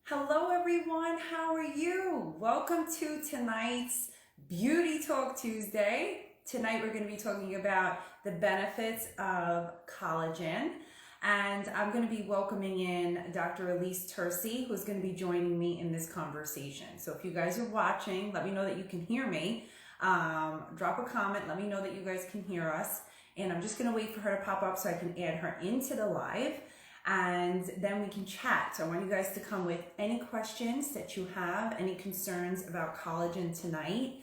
Hello, everyone. How are you? Welcome to tonight's Beauty Talk Tuesday. Tonight, we're going to be talking about the benefits of collagen. And I'm going to be welcoming in Dr. Elise Tercy, who's going to be joining me in this conversation. So if you guys are watching, let me know that you can hear me. Drop a comment. Let me know that you guys can hear us. And I'm just going to wait for her to pop up so I can add her into the live, and then we can chat. So I want you guys to come with any questions that you have, any concerns about collagen tonight.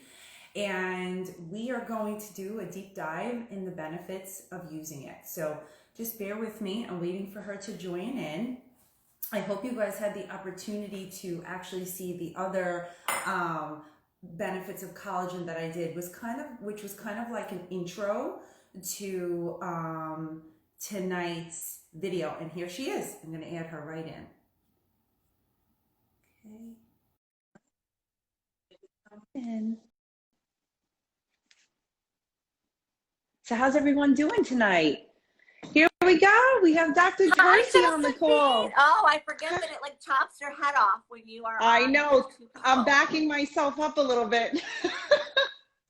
And we are going to do a deep dive in the benefits of using it. So just bear with me. I'm waiting for her to join in. I hope you guys had the opportunity to actually see the other benefits of collagen that I did, which was kind of like an intro to tonight's video. And here she is. I'm going to add her right in. Okay. So how's everyone doing tonight? Here we go. We have Dr. Hi, Tercy on the call. Oh, I forget that it like chops your head off when you are I on know. I'm people. backing myself up a little bit.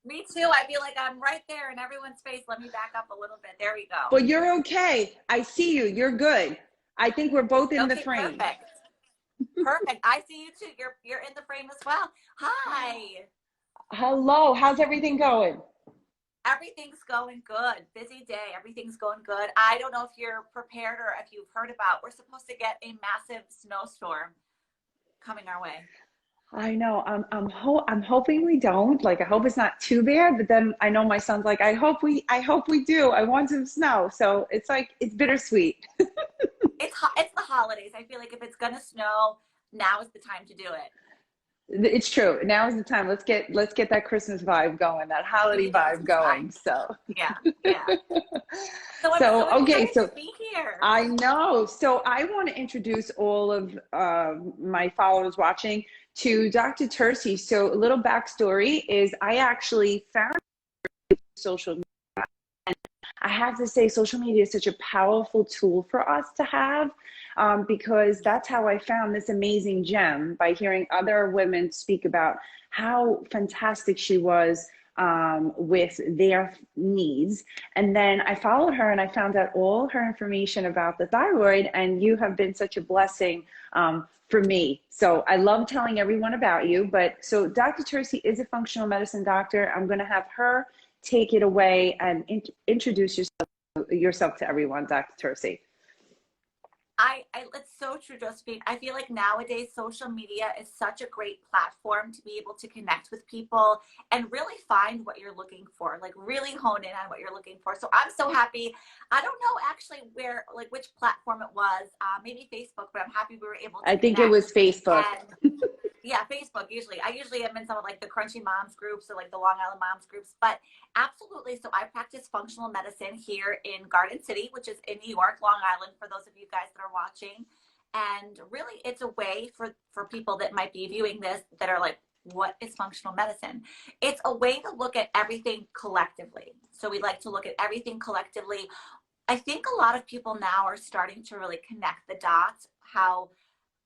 Me too. I feel like I'm right there in everyone's face. Let me back up a little bit. There we go. But you're okay. I see you. You're good. I think we're both in the Okay, frame. perfect. Perfect. I see you too. You're in the frame as well. Hi. Hello. How's everything going? Everything's going good. Busy day. Everything's going good. I don't know if you're prepared or if you've heard about, we're supposed to get a massive snowstorm coming our way. I know. I'm hoping we don't. Like, I hope it's not too bad. But then I know my son's like, I hope we do. I want some snow. So it's like, it's bittersweet. It's the holidays. I feel like if it's gonna snow, now is the time to do it. It's true. Now is the time. Let's get that Christmas vibe going, that We holiday need the vibe Christmas going. vibe. So, Yeah, yeah. So I'm so so okay. excited So to be here. I know. So I want to introduce all of my followers watching to Dr. Tercy. So a little backstory is I actually found social media. I have to say, social media is such a powerful tool for us to have, because that's how I found this amazing gem, by hearing other women speak about how fantastic she was with their needs. And then I followed her and I found out all her information about the thyroid, and you have been such a blessing for me. So I love telling everyone about you. But so Dr. Tercy is a functional medicine doctor. I'm going to have her take it away and introduce yourself to everyone, Dr. Tercy. It's so true, Josephine. I feel like nowadays social media is such a great platform to be able to connect with people and really find what you're looking for, like really hone in on what you're looking for. So I'm so happy. I don't know actually which platform it was, maybe Facebook, but I'm happy we were able to I think connect. it was Facebook. Yeah, Facebook usually. I usually am in some of like the Crunchy Moms groups or like the Long Island Moms groups, but absolutely. So I practice functional medicine here in Garden City, which is in New York, Long Island, for those of you guys that are watching. And really, it's a way for people that might be viewing this that are like, what is functional medicine? It's a way to look at everything collectively. So we like to look at everything collectively. I think a lot of people now are starting to really connect the dots, how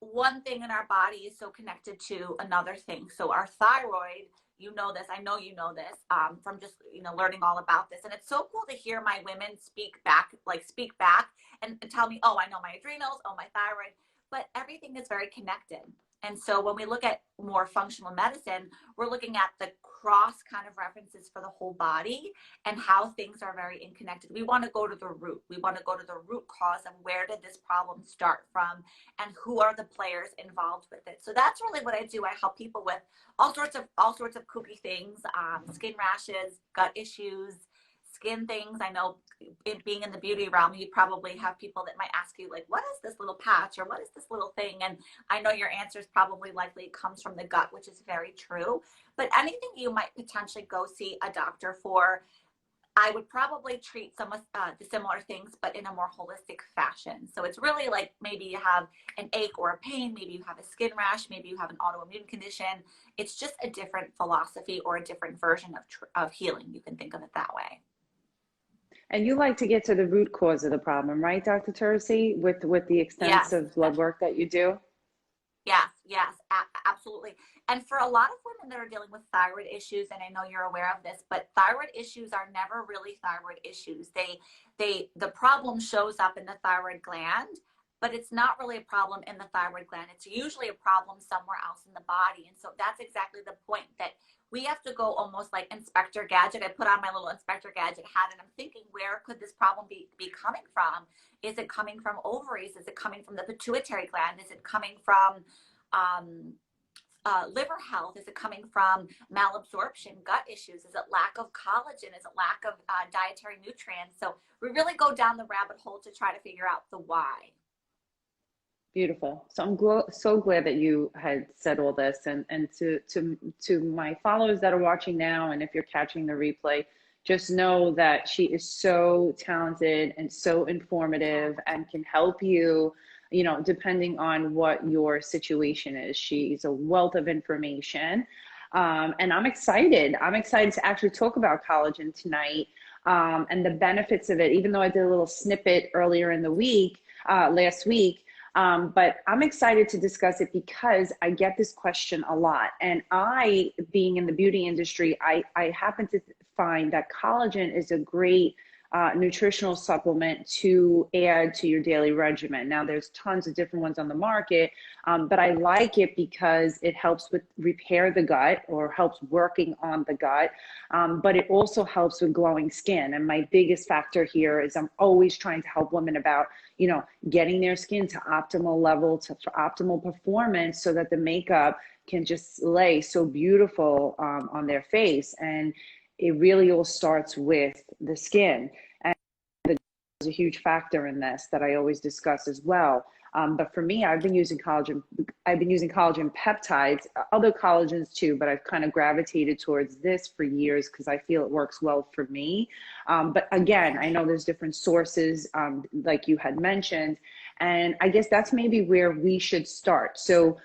one thing in our body is so connected to another thing. So our thyroid, you know this, I know you know this, from just learning all about this. And it's so cool to hear my women speak back and tell me, oh, I know my adrenals, oh, my thyroid, but everything is very connected. And so when we look at more functional medicine, we're looking at the cross kind of references for the whole body and how things are very interconnected. We want to go to the root. We want to go to the root cause of where did this problem start from and who are the players involved with it. So that's really what I do. I help people with all sorts of kooky things, skin rashes, gut issues, skin things. I know being in the beauty realm, you probably have people that might ask you like, what is this little patch or what is this little thing? And I know your answer is probably likely comes from the gut, which is very true. But anything you might potentially go see a doctor for, I would probably treat some of the similar things, but in a more holistic fashion. So it's really like maybe you have an ache or a pain, maybe you have a skin rash, maybe you have an autoimmune condition. It's just a different philosophy or a different version of healing. You can think of it that way. And you like to get to the root cause of the problem, right, Dr. Tercy, with the extensive blood work that you do? Yes, Yes, absolutely. And for a lot of women that are dealing with thyroid issues, and I know you're aware of this, but thyroid issues are never really thyroid issues. The problem shows up in the thyroid gland, but it's not really a problem in the thyroid gland. It's usually a problem somewhere else in the body. And so that's exactly the point, that we have to go almost like Inspector Gadget. I put on my little Inspector Gadget hat and I'm thinking, where could this problem be coming from? Is it coming from ovaries? Is it coming from the pituitary gland? Is it coming from liver health? Is it coming from malabsorption, gut issues? Is it lack of collagen? Is it lack of dietary nutrients? So we really go down the rabbit hole to try to figure out the why. Beautiful. So I'm so glad that you had said all this, and to my followers that are watching now, and if you're catching the replay, just know that she is so talented and so informative and can help you, you know, depending on what your situation is. She's a wealth of information. And I'm excited. I'm excited to actually talk about collagen tonight, and the benefits of it, even though I did a little snippet earlier in the week, last week. But I'm excited to discuss it because I get this question a lot. And I, being in the beauty industry, I happen to find that collagen is a great nutritional supplement to add to your daily regimen. Now, there's tons of different ones on the market, but I like it because it helps with repair the gut, or helps working on the gut, but it also helps with glowing skin. And my biggest factor here is I'm always trying to help women about, you know, getting their skin to optimal level, to optimal performance, so that the makeup can just lay so beautiful on their face. And it really all starts with the skin. And the is a huge factor in this that I always discuss as well. But for me, I've been using collagen peptides, other collagens too, but I've kind of gravitated towards this for years because I feel it works well for me. But again, I know there's different sources, like you had mentioned, and I guess that's maybe where we should start. So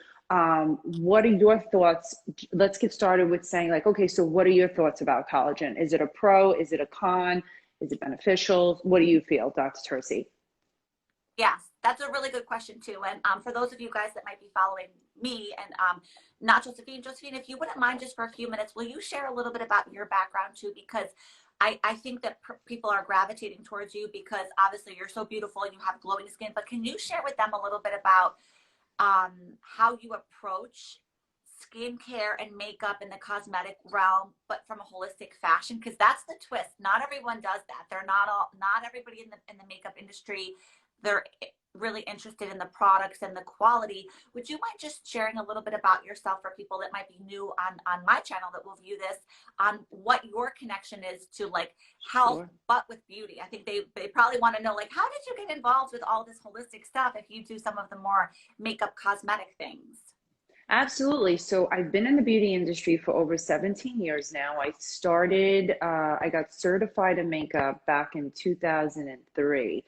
what are your thoughts? Let's get started with saying, like, okay, so what are your thoughts about collagen? Is it a pro? Is it a con? Is it beneficial? What do you feel, Dr. Tercy? Yes, that's a really good question too. And for those of you guys that might be following me and not Josephine, if you wouldn't mind just for a few minutes, will you share a little bit about your background too? Because I think that people are gravitating towards you because obviously you're so beautiful and you have glowing skin, but can you share with them a little bit about how you approach skincare and makeup in the cosmetic realm, but from a holistic fashion? Because that's the twist. Not everyone does that. Not everybody in the makeup industry, they're really interested in the products and the quality. Would you mind just sharing a little bit about yourself for people that might be new on my channel that will view this, on what your connection is to like health, Sure. but with beauty? I think they probably want to know, like, how did you get involved with all this holistic stuff if you do some of the more makeup cosmetic things? Absolutely. So I've been in the beauty industry for over 17 years now. I got certified in makeup back in 2003.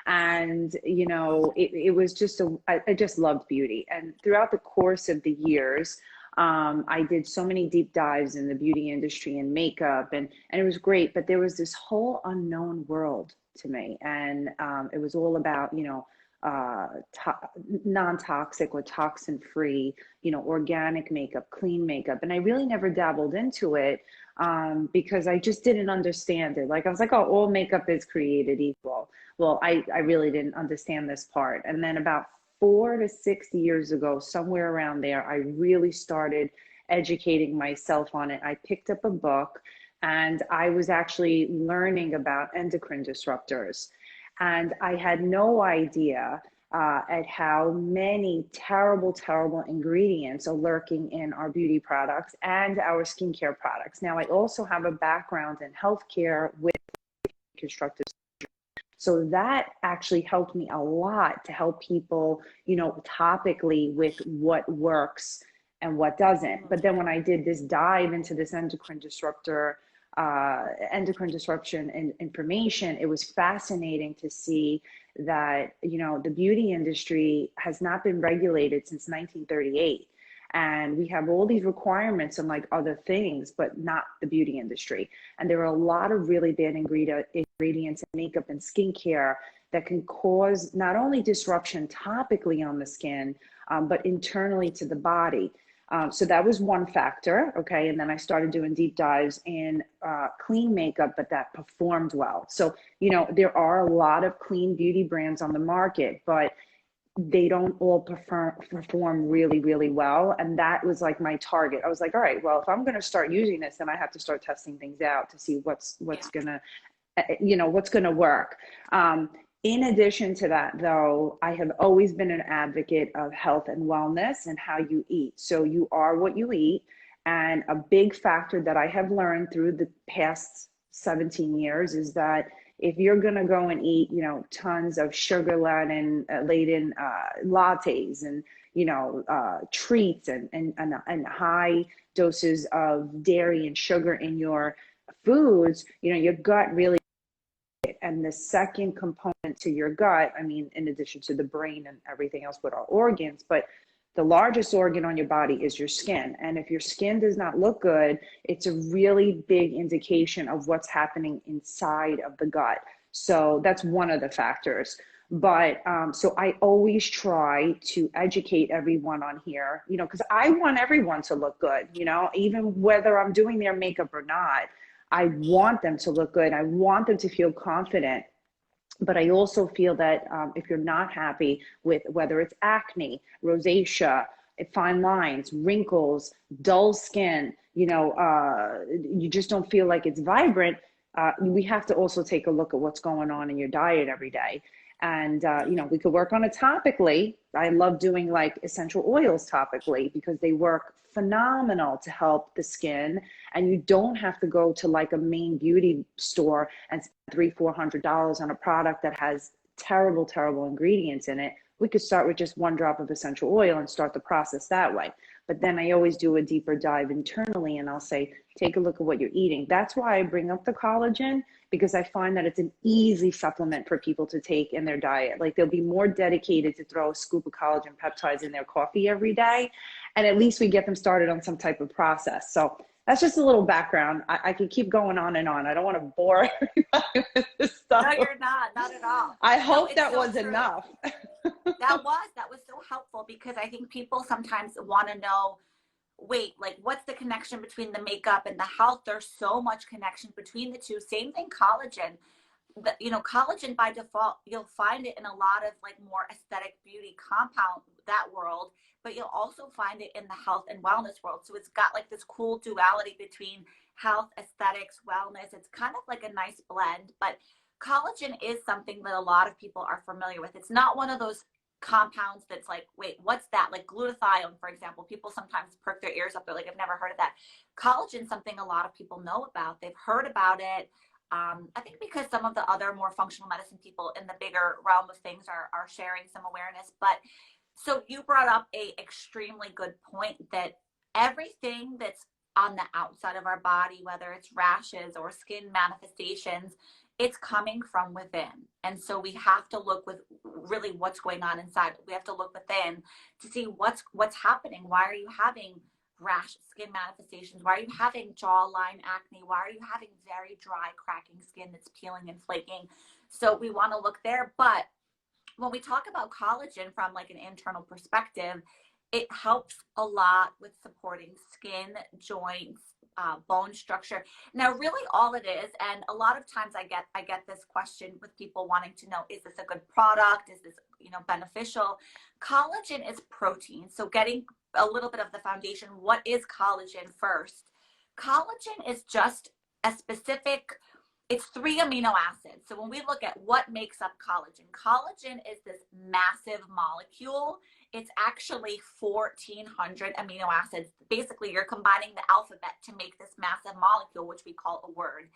And, you know, it was just I just loved beauty. And throughout the course of the years, I did so many deep dives in the beauty industry and makeup, and it was great. But there was this whole unknown world to me. And it was all about, you know, non-toxic or toxin-free, you know, organic makeup, clean makeup. And I really never dabbled into it because I just didn't understand it. Like I was like, oh, all makeup is created equal. Well, I really didn't understand this part. And then about 4 to 6 years ago, somewhere around there, I really started educating myself on it. I picked up a book and I was actually learning about endocrine disruptors. And I had no idea at how many terrible, terrible ingredients are lurking in our beauty products and our skincare products. Now, I also have a background in healthcare with constructive. So that actually helped me a lot to help people, you know, topically with what works and what doesn't. But then when I did this dive into this endocrine disruption and information, it was fascinating to see that, you know, the beauty industry has not been regulated since 1938. And we have all these requirements on like other things, but not the beauty industry. And there are a lot of really bad ingredients in makeup and skincare that can cause not only disruption topically on the skin, but internally to the body. So that was one factor, okay? And then I started doing deep dives in clean makeup, but that performed well. So, you know, there are a lot of clean beauty brands on the market, but they don't all perform really, really well. And that was like my target. I was like, all right, well, if I'm going to start using this, then I have to start testing things out to see what's gonna, you know, what's gonna work. In addition to that, though, I have always been an advocate of health and wellness and how you eat. So you are what you eat. And a big factor that I have learned through the past 17 years is that if you're going to go and eat, you know, tons of sugar laden lattes and, you know, treats and high doses of dairy and sugar in your foods, you know, your gut really. And the second component to your gut, I mean, in addition to the brain and everything else with our organs, but the largest organ on your body is your skin. And if your skin does not look good, it's a really big indication of what's happening inside of the gut. So that's one of the factors. But so I always try to educate everyone on here, you know, because I want everyone to look good, you know, even whether I'm doing their makeup or not. I want them to look good. I want them to feel confident. But I also feel that if you're not happy with whether it's acne, rosacea, fine lines, wrinkles, dull skin, you know, you just don't feel like it's vibrant, we have to also take a look at what's going on in your diet every day. And, you know, we could work on it topically. I love doing like essential oils topically because they work phenomenal to help the skin. And you don't have to go to like a main beauty store and spend $300-400 on a product that has terrible, terrible ingredients in it. We could start with just one drop of essential oil and start the process that way. But then I always do a deeper dive internally and I'll say, take a look at what you're eating. That's why I bring up the collagen, because I find that it's an easy supplement for people to take in their diet. Like they'll be more dedicated to throw a scoop of collagen peptides in their coffee every day. And at least we get them started on some type of process. So that's just a little background. I could keep going on and on. I don't want to bore everybody with this stuff. No, you're not at all. I hope no, that so was true. enough. That was so helpful because I think people sometimes want to know, wait, like what's the connection between the makeup and the health? There's so much connection between the two. Same thing, collagen. You know, collagen by default, you'll find it in a lot of like more aesthetic beauty compound, that world, but you'll also find it in the health and wellness world. So it's got like this cool duality between health, aesthetics, wellness. It's kind of like a nice blend, but collagen is something that a lot of people are familiar with. It's not one of those compounds that's like, wait, what's that? Like glutathione, for example. People sometimes perk their ears up. They're like, I've never heard of that. Collagen is something a lot of people know about. They've heard about it. I think because some of the other more functional medicine people in the bigger realm of things are sharing some awareness. But so you brought up a extremely good point that everything that's on the outside of our body, whether it's rashes or skin manifestations, it's coming from within. And so we have to look with really what's going on inside. We have to look within to see what's happening. Why are you having rash skin manifestations? Why are you having jawline acne? Why are you having very dry, cracking skin that's peeling and flaking? So we want to look there. But when we talk about collagen from like an internal perspective, it helps a lot with supporting skin, joints, bone structure. Now, really all it is, and a lot of times I get this question with people wanting to know, is this a good product? Is this, beneficial? Collagen is protein. So getting a little bit of the foundation, what is collagen first? Collagen is just a specific, it's 3 amino acids. So when we look at what makes up collagen is this massive molecule. It's actually 1,400 amino acids. Basically, you're combining the alphabet to make this massive molecule, which we call a word.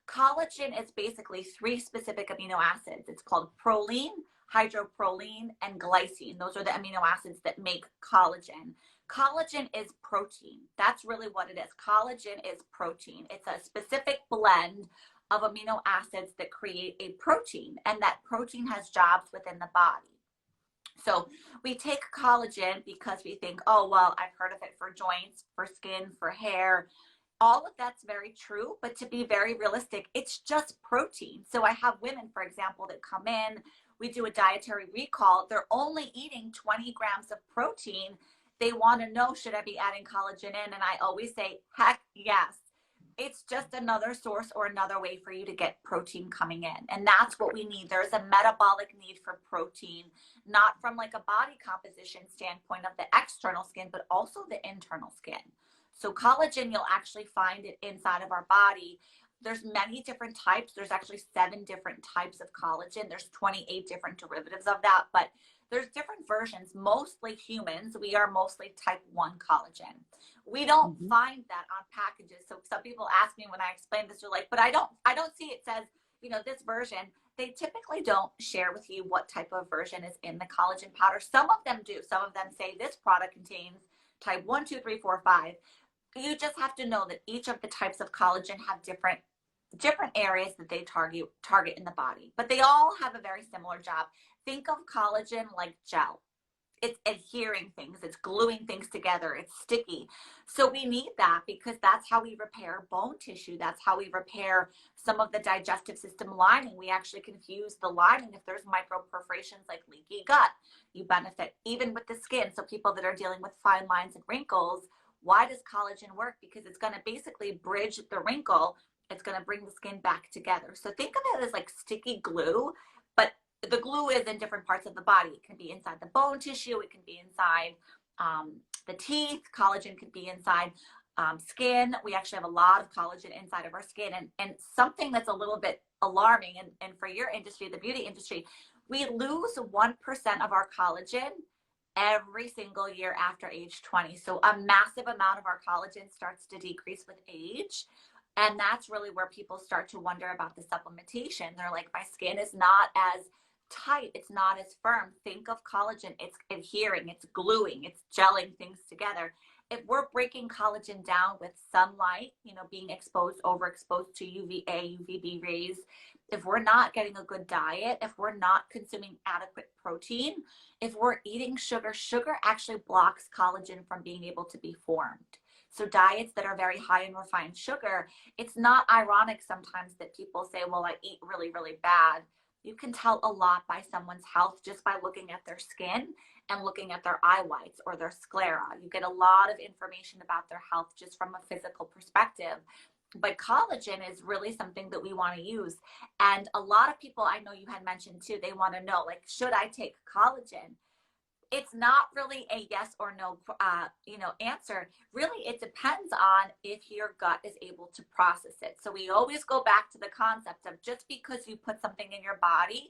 Collagen is basically 3 specific amino acids. It's called proline, hydroproline, and glycine. Those are the amino acids that make collagen. Collagen is protein. That's really what it is. Collagen is protein. It's a specific blend of amino acids that create a protein, and that protein has jobs within the body. So we take collagen because we think, oh, well, I've heard of it for joints, for skin, for hair. All of that's very true, but to be very realistic, it's just protein. So I have women, for example, that come in we do a dietary recall, they're only eating 20 grams of protein. They want to know, should I be adding collagen in? And I always say, heck yes. It's just another source or another way for you to get protein coming in. And that's what we need. There's a metabolic need for protein, not from like a body composition standpoint of the external skin, but also the internal skin. So collagen, you'll actually find it inside of our body. There's many different types. There's actually 7 different types of collagen. There's 28 different derivatives of that, but there's different versions. Mostly humans, we are mostly type 1 collagen. We don't find that on packages. So some people ask me when I explain this, they're like, but I don't see it says, you know, this version. They typically don't share with you what type of version is in the collagen powder. Some of them do. Some of them say this product contains type 1, 2, 3, 4, 5. You just have to know that each of the types of collagen have different areas that they target in the body, but they all have a very similar job. Think of collagen like gel. It's adhering things, it's gluing things together, it's sticky. So we need that because that's how we repair bone tissue. That's how we repair some of the digestive system lining. We actually can fuse the lining if there's microperforations like leaky gut. You benefit even with the skin. So people that are dealing with fine lines and wrinkles, why does collagen work? Because it's going to basically bridge the wrinkle. It's going to bring the skin back together. So think of it as like sticky glue, but the glue is in different parts of the body. It can be inside the bone tissue. It can be inside the teeth. Collagen can be inside skin. We actually have a lot of collagen inside of our skin. And something that's a little bit alarming, and for your industry, the beauty industry, we lose 1% of our collagen every single year after age 20. So a massive amount of our collagen starts to decrease with age. And that's really where people start to wonder about the supplementation. They're like, my skin is not as tight, it's not as firm. Think of collagen, it's adhering, it's gluing, it's gelling things together. If we're breaking collagen down with sunlight, you know, being exposed, overexposed to UVA, UVB rays, if we're not getting a good diet, if we're not consuming adequate protein, if we're eating sugar, sugar actually blocks collagen from being able to be formed. So diets that are very high in refined sugar, it's not ironic sometimes that people say, well, I eat really, really bad. You can tell a lot by someone's health just by looking at their skin and looking at their eye whites or their sclera. You get a lot of information about their health just from a physical perspective. But collagen is really something that we want to use. And a lot of people, I know you had mentioned too, they want to know, like, should I take collagen? It's not really a yes or no, answer. Really, it depends on if your gut is able to process it. So we always go back to the concept of just because you put something in your body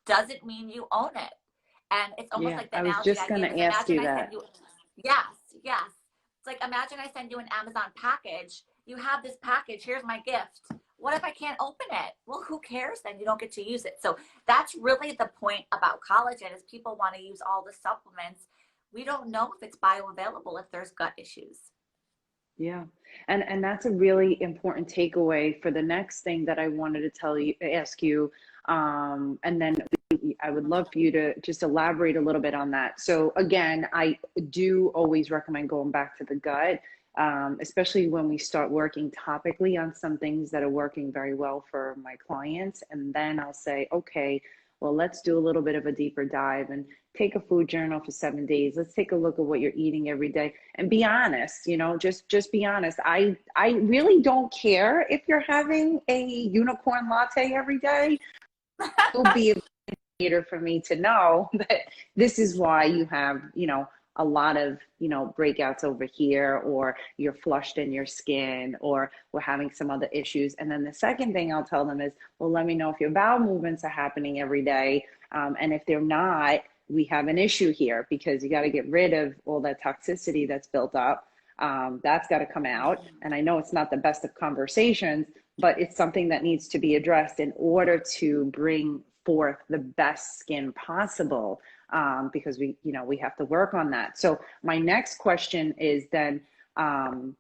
doesn't mean you own it. And it's almost like the I was analogy just I going gave to is ask you imagine I that. send you, yes. It's like, imagine I send you an Amazon package. You have this package, here's my gift. What if I can't open it? Well, who cares then? You don't get to use it. So that's really the point about collagen is people want to use all the supplements. We don't know if it's bioavailable if there's gut issues. Yeah. And that's a really important takeaway for the next thing that I wanted to ask you. And then I would love for you to just elaborate a little bit on that. So again, I do always recommend going back to the gut, especially when we start working topically on some things that are working very well for my clients. And then I'll say, okay, well, let's do a little bit of a deeper dive and take a food journal for 7 days. Let's take a look at what you're eating every day and be honest, just be honest. I really don't care if you're having a unicorn latte every day. It will be a indicator for me to know that this is why you have, a lot of, breakouts over here, or you're flushed in your skin, or we're having some other issues. And then the second thing I'll tell them is, well, let me know if your bowel movements are happening every day. And if they're not, we have an issue here because you got to get rid of all that toxicity that's built up. That's got to come out. And I know it's not the best of conversations, but it's something that needs to be addressed in order to bring forth the best skin possible, because we have to work on that. So my next question is then, and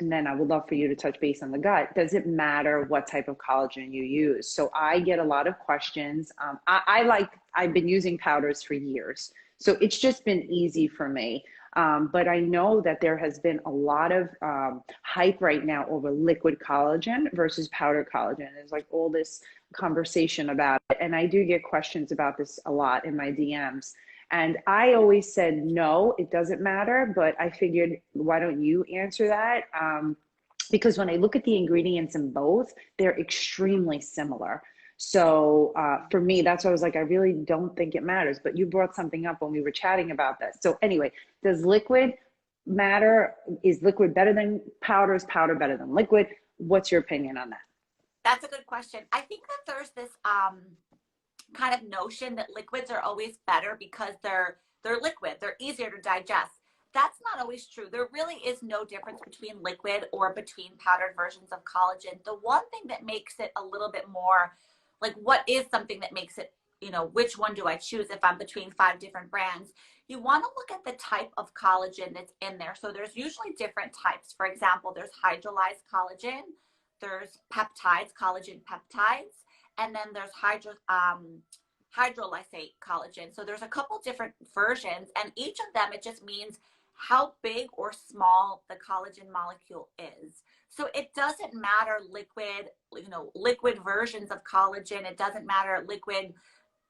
then I would love for you to touch base on the gut. Does it matter what type of collagen you use? So I get a lot of questions. I've been using powders for years, so it's just been easy for me. But I know that there has been a lot of hype right now over liquid collagen versus powder collagen. There's like all this conversation about it. And I do get questions about this a lot in my DMs. And I always said, no, it doesn't matter. But I figured, why don't you answer that? Because when I look at the ingredients in both, they're extremely similar. So for me, that's why I was like, I really don't think it matters. But you brought something up when we were chatting about this. So anyway, does liquid matter? Is liquid better than powder? Is powder better than liquid? What's your opinion on that? That's a good question. I think that there's this kind of notion that liquids are always better because they're liquid, they're easier to digest. That's not always true. There really is no difference between liquid or between powdered versions of collagen. The one thing that makes it a little bit more like, what is something that makes it, you know, which one do I choose if I'm between 5 different brands? You want to look at the type of collagen that's in there. So there's usually different types. For example, there's hydrolyzed collagen, there's peptides, collagen peptides, and then there's hydrolysate collagen. So there's a couple different versions, and each of them, it just means how big or small the collagen molecule is. So it doesn't matter liquid, you know, liquid versions of collagen. It doesn't matter liquid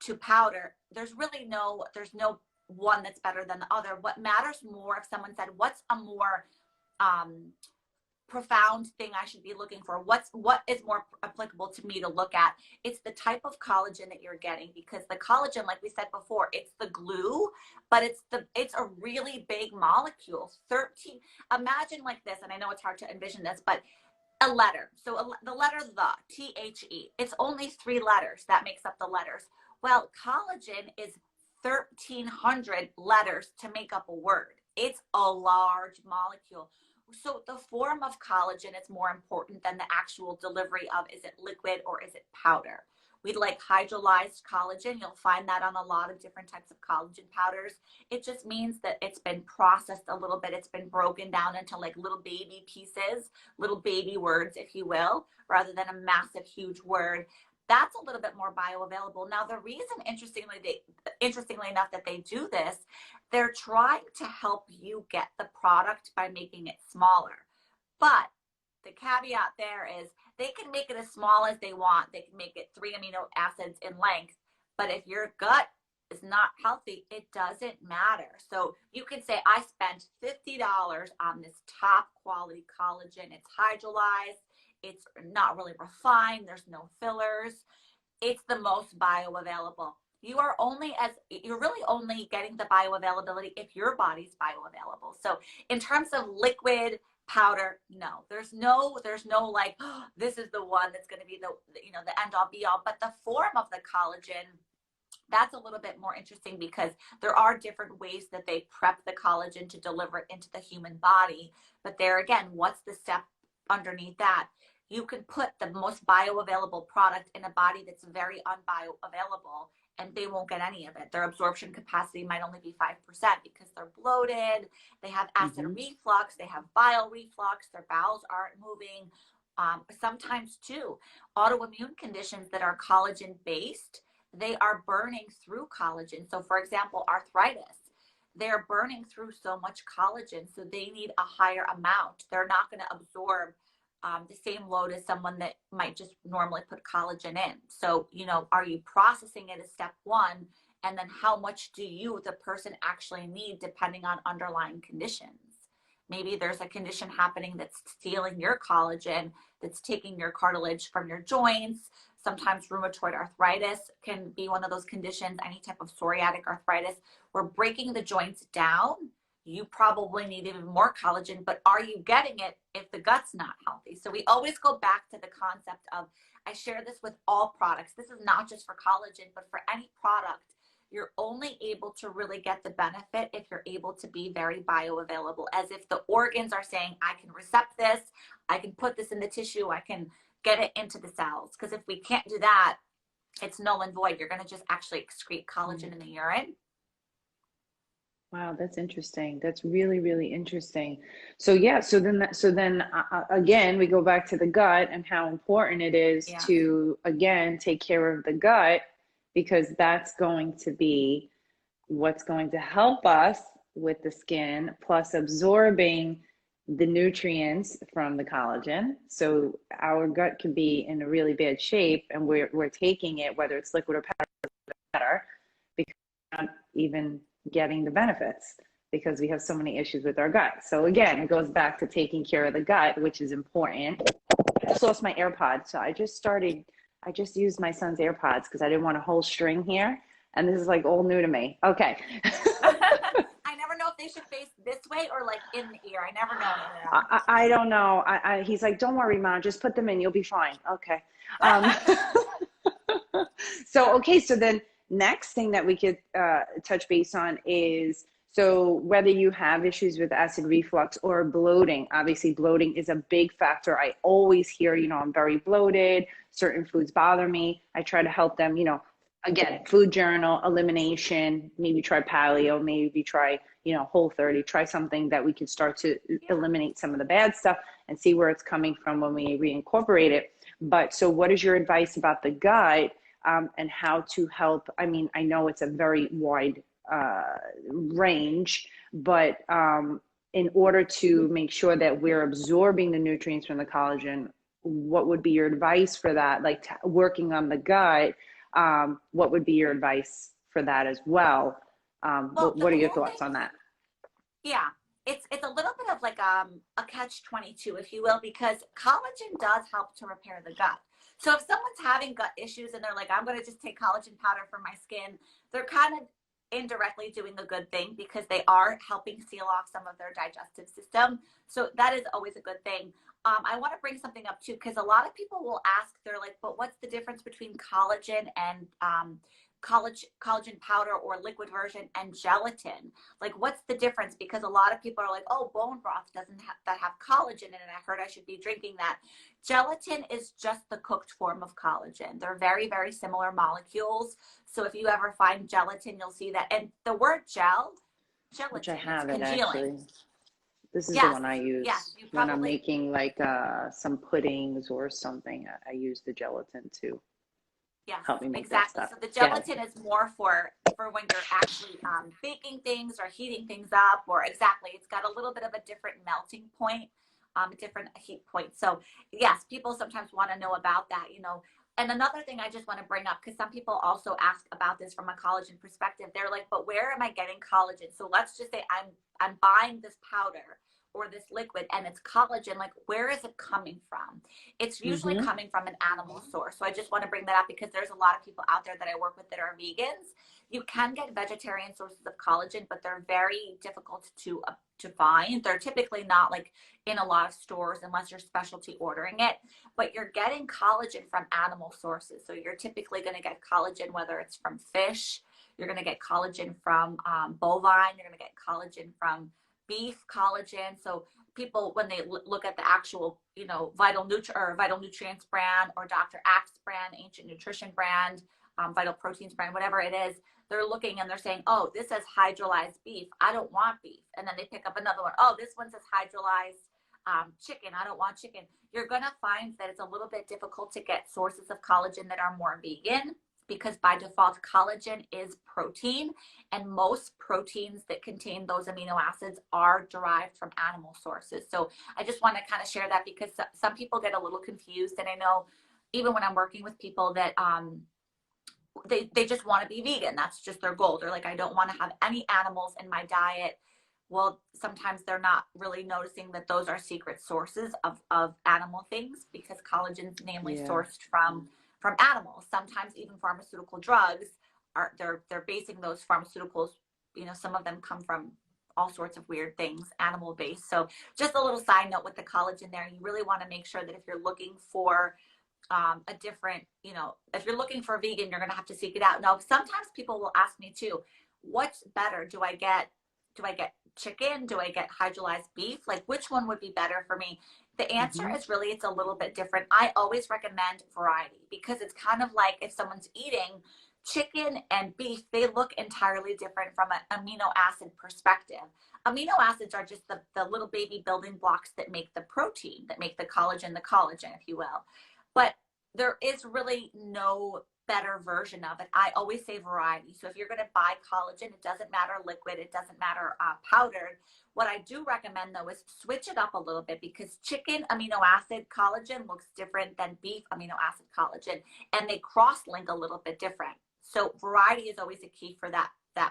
to powder. There's no one that's better than the other. What matters more, if someone said, what's a more profound thing I should be looking for, what is more applicable to me to look at, it's the type of collagen that you're getting, because the collagen, like we said before, it's the glue, but it's a really big molecule. 13, imagine like this, and I know it's hard to envision this, but a letter. So the letter THE, it's only 3 letters that makes up the letters. Well, collagen is 1,300 letters to make up a word. It's a large molecule. So the form of collagen is more important than the actual delivery of, is it liquid or is it powder? We like hydrolyzed collagen. You'll find that on a lot of different types of collagen powders. It just means that it's been processed a little bit. It's been broken down into like little baby pieces, little baby words, if you will, rather than a massive, huge word. That's a little bit more bioavailable. Now, the reason, interestingly enough, that they do this, they're trying to help you get the product by making it smaller. But the caveat there is they can make it as small as they want. They can make it 3 amino acids in length. But if your gut is not healthy, it doesn't matter. So you can say, I spent $50 on this top quality collagen. It's hydrolyzed. It's not really refined. There's no fillers. It's the most bioavailable. You're really only getting the bioavailability if your body's bioavailable. So in terms of liquid, powder, no, there's no like, oh, this is the one that's going to be the end all be all. But the form of the collagen, that's a little bit more interesting, because there are different ways that they prep the collagen to deliver it into the human body. But there again, what's the step underneath that? You can put the most bioavailable product in a body that's very unbioavailable, and they won't get any of it. Their absorption capacity might only be 5% because they're bloated, they have acid reflux, they have bile reflux, their bowels aren't moving. Sometimes too, autoimmune conditions that are collagen based, they are burning through collagen. So for example, arthritis, they're burning through so much collagen, so they need a higher amount. They're not going to absorb the same load as someone that might just normally put collagen in. So, are you processing it as step 1? And then how much do you, the person, actually need depending on underlying conditions? Maybe there's a condition happening that's stealing your collagen, that's taking your cartilage from your joints. Sometimes rheumatoid arthritis can be one of those conditions, any type of psoriatic arthritis. We're breaking the joints down. You probably need even more collagen, but are you getting it if the gut's not healthy? So we always go back to the concept of, I share this with all products. This is not just for collagen, but for any product. You're only able to really get the benefit if you're able to be very bioavailable, as if the organs are saying, I can recept this, I can put this in the tissue, I can get it into the cells. Because if we can't do that, it's null and void. You're going to just actually excrete collagen in the urine. Wow, that's interesting. That's really, really interesting. So yeah, so then again, we go back to the gut and how important it is to, again, take care of the gut, because that's going to be what's going to help us with the skin, plus absorbing the nutrients from the collagen. So our gut can be in a really bad shape, and we're taking it, whether it's liquid or powder, because we're not even getting the benefits because we have so many issues with our gut. So again, it goes back to taking care of the gut, which is important. I just lost my AirPods, so I just used my son's AirPods because I didn't want a whole string here, and this is like all new to me. Okay. I never know if they should face this way or like in the ear. I never know. I don't know. He's like, don't worry, Mom, just put them in. You'll be fine. Okay. So then next thing that we could touch base on is, so whether you have issues with acid reflux or bloating, obviously bloating is a big factor. I always hear, I'm very bloated, certain foods bother me. I try to help them, again, food journal, elimination, maybe try paleo, maybe try, Whole30, try something that we can start to eliminate some of the bad stuff and see where it's coming from when we reincorporate it. But so what is your advice about the gut and how to help? I mean, I know it's a very wide range, but in order to make sure that we're absorbing the nutrients from the collagen, what would be your advice for that? Like working on the gut, what would be your advice for that as well? What are your thoughts on that? Yeah, it's a little bit of like a catch-22, if you will, because collagen does help to repair the gut. So if someone's having gut issues and they're like, I'm going to just take collagen powder for my skin, they're kind of indirectly doing a good thing because they are helping seal off some of their digestive system. So that is always a good thing. I want to bring something up too, because a lot of people will ask, they're like, but what's the difference between collagen and collagen powder or liquid version and gelatin? Like, what's the difference? Because a lot of people are like, oh, bone broth doesn't have collagen in it, and I heard I should be drinking that. Gelatin is just the cooked form of collagen. They're very, very similar molecules. So if you ever find gelatin, you'll see that. And the word gelatin, Which I have it congealing. actually. This is the Yes, one I use when I'm making like some puddings or something. I use the gelatin to help me make that stuff. So the gelatin is more for when you're actually baking things or heating things up, or it's got a little bit of a different melting point, a different heat point. So yes, people sometimes want to know about that, And another thing I just want to bring up, because some people also ask about this from a collagen perspective. They're like, but where am I getting collagen? So let's just say I'm buying this powder or this liquid and it's collagen. Like, where is it coming from? It's usually coming from an animal source. So I just want to bring that up because there's a lot of people out there that I work with that are vegans. You can get vegetarian sources of collagen, but they're very difficult to find. They're typically not like in a lot of stores unless you're specialty ordering it, but you're getting collagen from animal sources. So you're typically going to get collagen, whether it's from fish, you're going to get collagen from bovine, you're going to get collagen from beef collagen. So people, when they look at the actual, Vital Nutrients brand or Dr. Axe brand, Ancient Nutrition brand, Vital Proteins brand, whatever it is, they're looking and they're saying, oh, this says hydrolyzed beef. I don't want beef. And then they pick up another one. Oh, this one says hydrolyzed chicken. I don't want chicken. You're going to find that it's a little bit difficult to get sources of collagen that are more vegan, because by default, collagen is protein, and most proteins that contain those amino acids are derived from animal sources. So I just want to kind of share that because some people get a little confused. And I know even when I'm working with people that they just want to be vegan. That's just their goal. They're like, I don't want to have any animals in my diet. Well, sometimes they're not really noticing that those are secret sources of animal things, because collagen is namely sourced from animals. Sometimes even pharmaceutical drugs they're basing those pharmaceuticals, some of them come from all sorts of weird things, animal based. So just a little side note with the collagen there, you really want to make sure that if you're looking for a different, if you're looking for a vegan, you're going to have to seek it out. Now, sometimes people will ask me too, what's better? Do I get chicken? Do I get hydrolyzed beef? Like, which one would be better for me? The answer is really, it's a little bit different. I always recommend variety, because it's kind of like if someone's eating chicken and beef, they look entirely different from an amino acid perspective. Amino acids are just the little baby building blocks that make the protein, that make the collagen, if you will. But there is really no better version of it. I always say variety. So if you're going to buy collagen, it doesn't matter liquid, it doesn't matter powdered. What I do recommend though is switch it up a little bit, because chicken amino acid collagen looks different than beef amino acid collagen, and they cross link a little bit different. So variety is always a key for that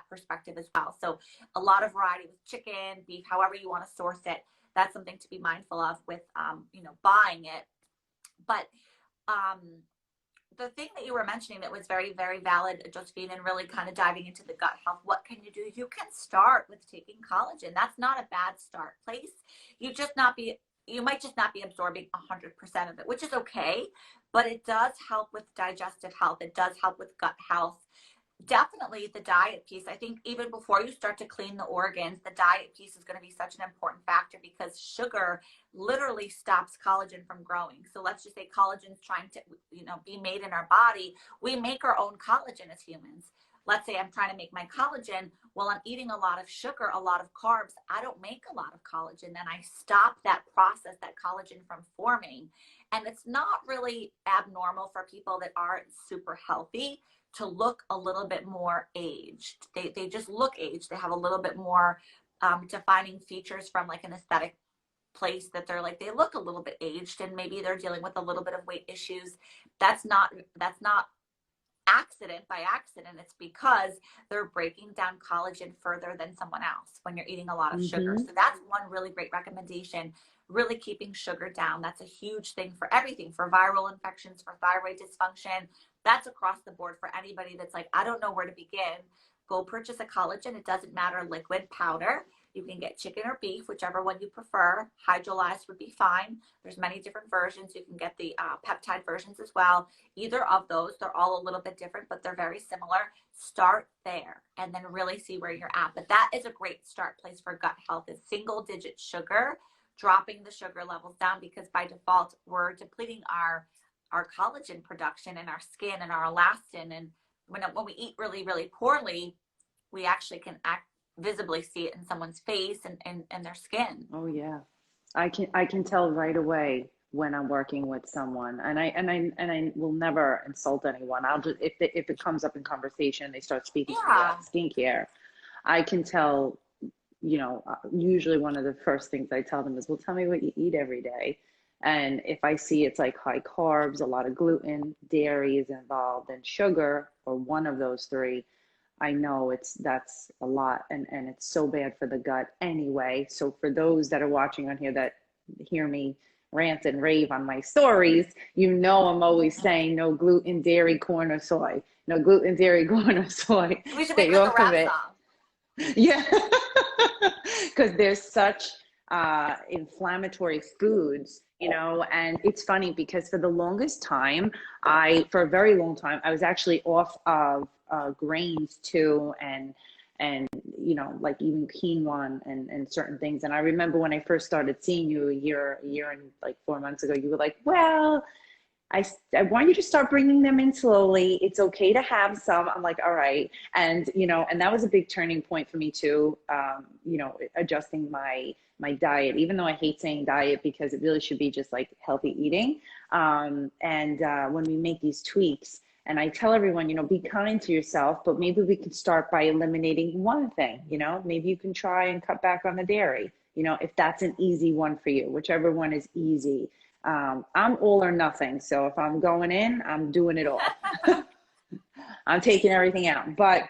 perspective as well. So a lot of variety with chicken, beef, however you want to source it. That's something to be mindful of with buying it. But the thing that you were mentioning that was very, very valid, Josephine, and really kind of diving into the gut health, what can you do? You can start with taking collagen. That's not a bad start place. You might just not be absorbing 100% of it, which is okay, but it does help with digestive health. It does help with gut health. Definitely the diet piece. I think even before you start to clean the organs, the diet piece is going to be such an important factor, because sugar literally stops collagen from growing. So let's just say collagen's trying to, be made in our body. We make our own collagen as humans. Let's say I'm trying to make my collagen. Well, I'm eating a lot of sugar, a lot of carbs. I don't make a lot of collagen. Then I stop that process, that collagen from forming. And it's not really abnormal for people that aren't super healthy to look a little bit more aged. They just look aged. They have a little bit more defining features from like an aesthetic place, that they're like, they look a little bit aged, and maybe they're dealing with a little bit of weight issues. That's not accident by accident. It's because they're breaking down collagen further than someone else when you're eating a lot of sugar. So that's one really great recommendation, really keeping sugar down. That's a huge thing for everything, for viral infections, for thyroid dysfunction. That's across the board for anybody that's like, I don't know where to begin. Go purchase a collagen. It doesn't matter, liquid, powder. You can get chicken or beef, whichever one you prefer. Hydrolyzed would be fine. There's many different versions. You can get the peptide versions as well. Either of those, they're all a little bit different, but they're very similar. Start there and then really see where you're at. But that is a great start place for gut health, is single digit sugar, dropping the sugar levels down, because by default, we're depleting our collagen production in our skin and our elastin. And when we eat really, really poorly, we actually can visibly see it in someone's face and their skin. Oh yeah. I can tell right away when I'm working with someone, and I will never insult anyone. I'll just, if it comes up in conversation, they start speaking to me about skincare, I can tell, usually one of the first things I tell them is, well, tell me what you eat every day. And if I see it's like high carbs, a lot of gluten, dairy is involved, and sugar, or one of those three, I know that's a lot, and it's so bad for the gut anyway. So for those that are watching on here that hear me rant and rave on my stories, I'm always saying no gluten, dairy, corn, or soy. No gluten, dairy, corn, or soy. We should Stay make off of it. Yeah, because there's such inflammatory foods, and it's funny because for the longest time, for a very long time, I was actually off of grains too, and like even quinoa and certain things. And I remember when I first started seeing you a year and like 4 months ago, you were like, well, I want you to start bringing them in slowly. It's okay to have some. I'm like, all right. And, and that was a big turning point for me too, adjusting my diet, even though I hate saying diet because it really should be just like healthy eating. When we make these tweaks, and I tell everyone, be kind to yourself, but maybe we can start by eliminating one thing, maybe you can try and cut back on the dairy, if that's an easy one for you, whichever one is easy. I'm all or nothing. So if I'm going in, I'm doing it all. I'm taking everything out. But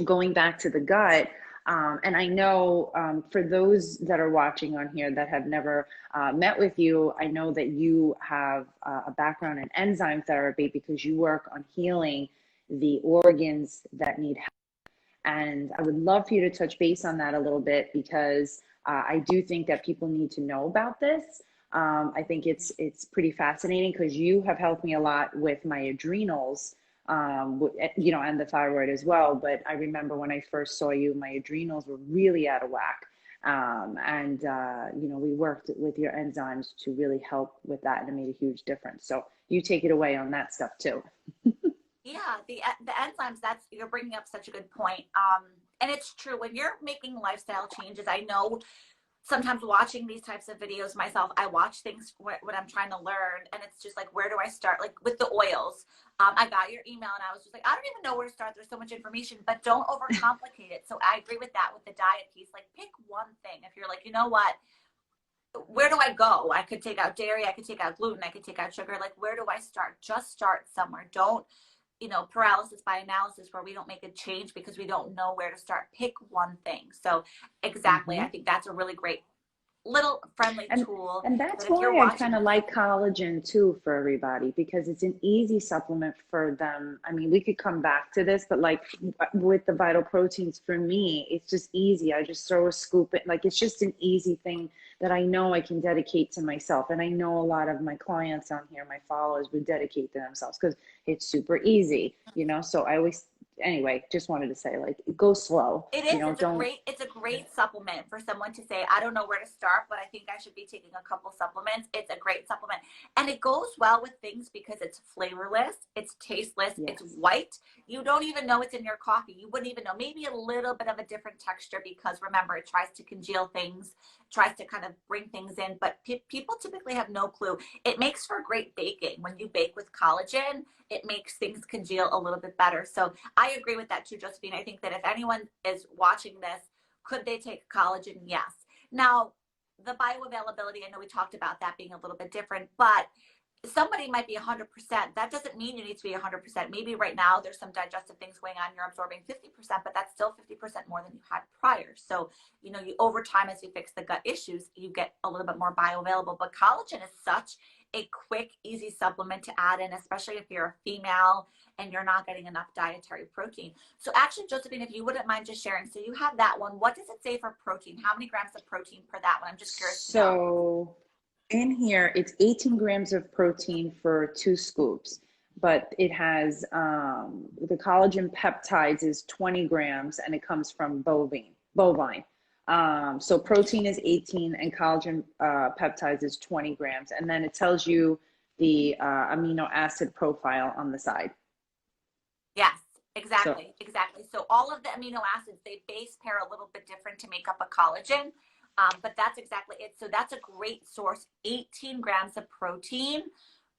going back to the gut, and I know for those that are watching on here that have never met with you, I know that you have a background in enzyme therapy because you work on healing the organs that need help. And I would love for you to touch base on that a little bit, because I do think that people need to know about this. I think it's pretty fascinating because you have helped me a lot with my adrenals, and the thyroid as well. But I remember when I first saw you, my adrenals were really out of whack. We worked with your enzymes to really help with that, and it made a huge difference. So you take it away on that stuff too. Yeah, the enzymes, you're bringing up such a good point. And it's true, when you're making lifestyle changes, I know sometimes watching these types of videos myself, I watch things when I'm trying to learn, and it's just like, where do I start? Like with the oils, I got your email and I was just like, I don't even know where to start. There's so much information, but don't overcomplicate it. So I agree with that with the diet piece. Like pick one thing. If you're like, you know what, where do I go? I could take out dairy, I could take out gluten, I could take out sugar. Like, where do I start? Just start somewhere. Don't, paralysis by analysis where we don't make a change because we don't know where to start. Pick one thing. So exactly. I think that's a really great little friendly tool. And that's that if you're why I watching kind of this, like collagen too for everybody, because it's an easy supplement for them. I mean, we could come back to this, but like with the vital proteins, for me, it's just easy. I just throw a scoop it. Like, it's just an easy thing that I know I can dedicate to myself. And I know a lot of my clients on here, my followers, would dedicate to themselves because it's super easy, So I always, anyway, just wanted to say, like, go slow. it is. Don't. It's a great supplement for someone to say, I don't know where to start, but I think I should be taking a couple supplements. It's a great supplement. And it goes well with things because it's flavorless, it's tasteless, Yes. it's white. You don't even know it's in your coffee. You wouldn't even know. Maybe a little bit of a different texture because remember, it tries to congeal things, tries to kind of bring things in, but people typically have no clue. It makes for great baking. When you bake with collagen, it makes things congeal a little bit better. So I agree with that too, Josephine. I think that if anyone is watching this, could they take collagen? Yes. Now, the bioavailability, I know we talked about that being a little bit different, but somebody might be 100%. That doesn't mean you need to be 100%. Maybe right now there's some digestive things going on. You're absorbing 50%, but that's still 50% more than you had prior. So, you over time, as you fix the gut issues, you get a little bit more bioavailable. But collagen is such a quick, easy supplement to add in, especially if you're a female and you're not getting enough dietary protein. So actually, Josephine, if you wouldn't mind just sharing, so you have that one. What does it say for protein? How many grams of protein per that one? I'm just curious to know. So in here, it's 18 grams of protein for 2 scoops, but it has the collagen peptides is 20 grams, and it comes from bovine. So protein is 18 and collagen peptides is 20 grams. And then it tells you the amino acid profile on the side. Yes, exactly. So all of the amino acids, they base pair a little bit different to make up a collagen. But that's exactly it. So that's a great source. 18 grams of protein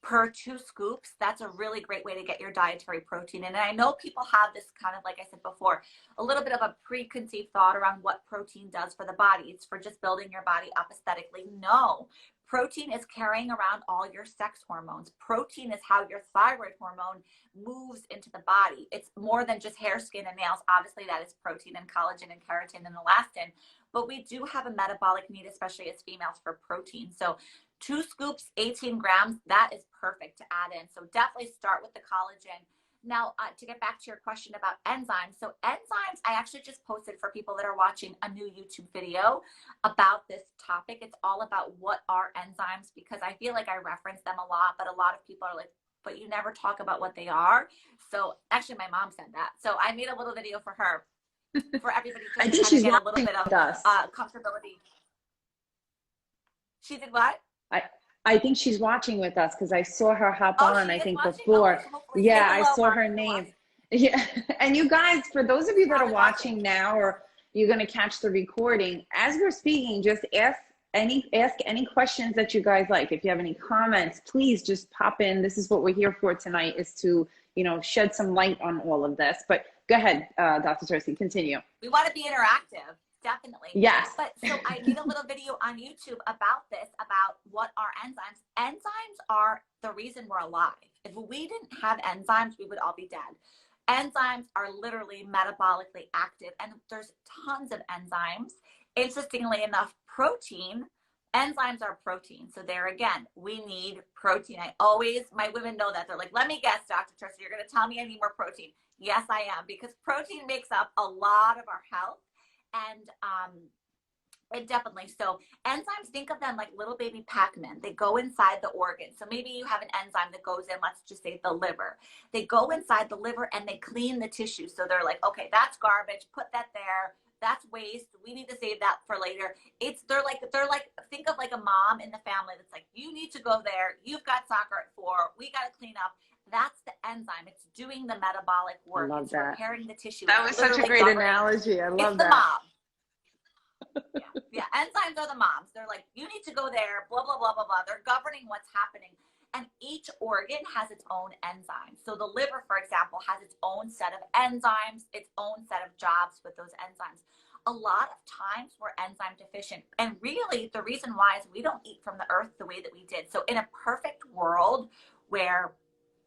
per 2 scoops. That's a really great way to get your dietary protein. And I know people have this kind of, like I said before, a little bit of a preconceived thought around what protein does for the body. It's for just building your body up aesthetically. No. Protein is carrying around all your sex hormones. Protein is how your thyroid hormone moves into the body. It's more than just hair, skin, and nails. Obviously, that is protein and collagen and keratin and elastin. But we do have a metabolic need, especially as females, for protein. So 2 scoops, 18 grams, that is perfect to add in. So definitely start with the collagen. Now, to get back to your question about enzymes. So enzymes, I actually just posted for people that are watching a new YouTube video about this topic. It's all about what are enzymes, because I feel like I reference them a lot, but a lot of people are like, but you never talk about what they are. So actually my mom said that. So I made a little video for her, for everybody to I think kind she's of get a little watching bit of with us. comfortability. She did what? I think she's watching with us because I saw her hop on, I think watching? before. Okay, so Yeah, hello, I saw Mark, her name. Yeah. And you guys, for those of you that are watching now, or you're going to catch the recording, as we're speaking, just ask any questions that you guys like. If you have any comments, please just pop in. This is what we're here for tonight, is to, shed some light on all of this. But go ahead, Dr. Cersei, continue. We want to be interactive. Definitely. Yes. But so I made a little video on YouTube about this, about what are enzymes. Enzymes are the reason we're alive. If we didn't have enzymes, we would all be dead. Enzymes are literally metabolically active, and there's tons of enzymes. Interestingly enough, enzymes are protein. So there again, we need protein. My women know that. They're like, let me guess, Dr. Tristan, you're going to tell me I need more protein. Yes, I am, because protein makes up a lot of our health. And it definitely, so enzymes, think of them like little baby Pac-Man. They go inside the organ. So maybe you have an enzyme that goes in, let's just say the liver. They go inside the liver and they clean the tissue. So they're like, okay, that's garbage, put that there. That's waste. We need to save that for later. They're like, think of like a mom in the family that's like, you need to go there. You've got soccer at 4. We got to clean up. That's the enzyme. It's doing the metabolic work. I love it's that. repairing the tissue. That was such a great analogy. I love that. It's the mom. Yeah. Yeah. Enzymes are the moms. They're like, you need to go there, blah, blah, blah, blah, blah. They're governing what's happening. And each organ has its own enzymes. So the liver, for example, has its own set of enzymes, its own set of jobs with those enzymes. A lot of times we're enzyme deficient. And really, the reason why is we don't eat from the earth the way that we did. So in a perfect world where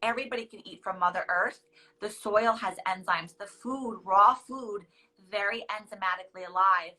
everybody can eat from Mother Earth, the soil has enzymes, the food, raw food, very enzymatically alive.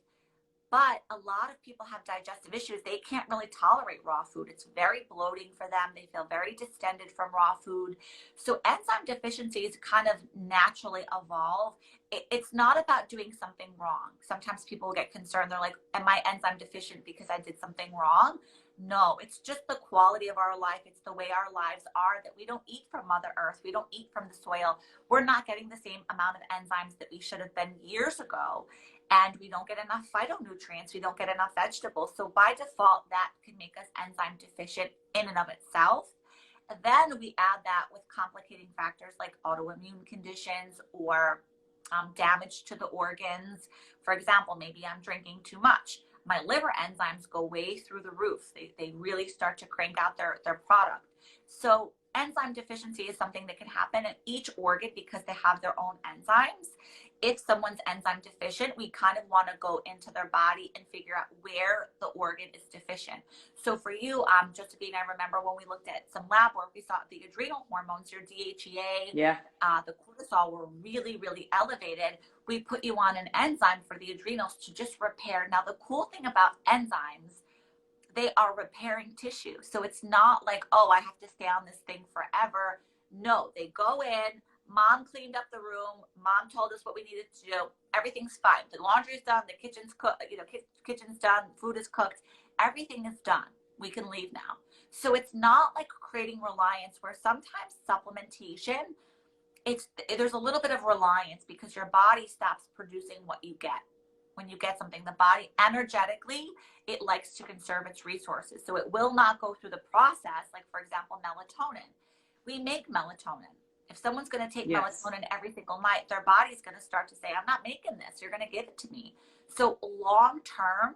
But a lot of people have digestive issues. They can't really tolerate raw food. It's very bloating for them. They feel very distended from raw food. So enzyme deficiencies kind of naturally evolve. It's not about doing something wrong. Sometimes people get concerned. They're like, am I enzyme deficient because I did something wrong? No, it's just the quality of our life. It's the way our lives are, that we don't eat from Mother Earth. We don't eat from the soil. We're not getting the same amount of enzymes that we should have been years ago. And we don't get enough phytonutrients. We don't get enough vegetables. So by default, that can make us enzyme deficient in and of itself. And then we add that with complicating factors like autoimmune conditions or damage to the organs. For example, maybe I'm drinking too much. My liver enzymes go way through the roof. They really start to crank out their product. So enzyme deficiency is something that can happen in each organ because they have their own enzymes. If someone's enzyme deficient, we kind of want to go into their body and figure out where the organ is deficient. So for you, Josephine, I remember when we looked at some lab work, we saw the adrenal hormones, your DHEA, the cortisol were really, really elevated. We put you on an enzyme for the adrenals to just repair. Now, the cool thing about enzymes, they are repairing tissue. So it's not like, oh, I have to stay on this thing forever. No, they go in. Mom cleaned up the room. Mom told us what we needed to do. Everything's fine. The laundry's done. The kitchen's cooked. Kitchen's done. Food is cooked. Everything is done. We can leave now. So it's not like creating reliance, where sometimes supplementation, there's a little bit of reliance because your body stops producing what you get. When you get something, the body energetically, it likes to conserve its resources. So it will not go through the process. Like, for example, melatonin. We make melatonin. If someone's going to take melatonin every single night, their body's going to start to say, I'm not making this. You're going to give it to me. So long term,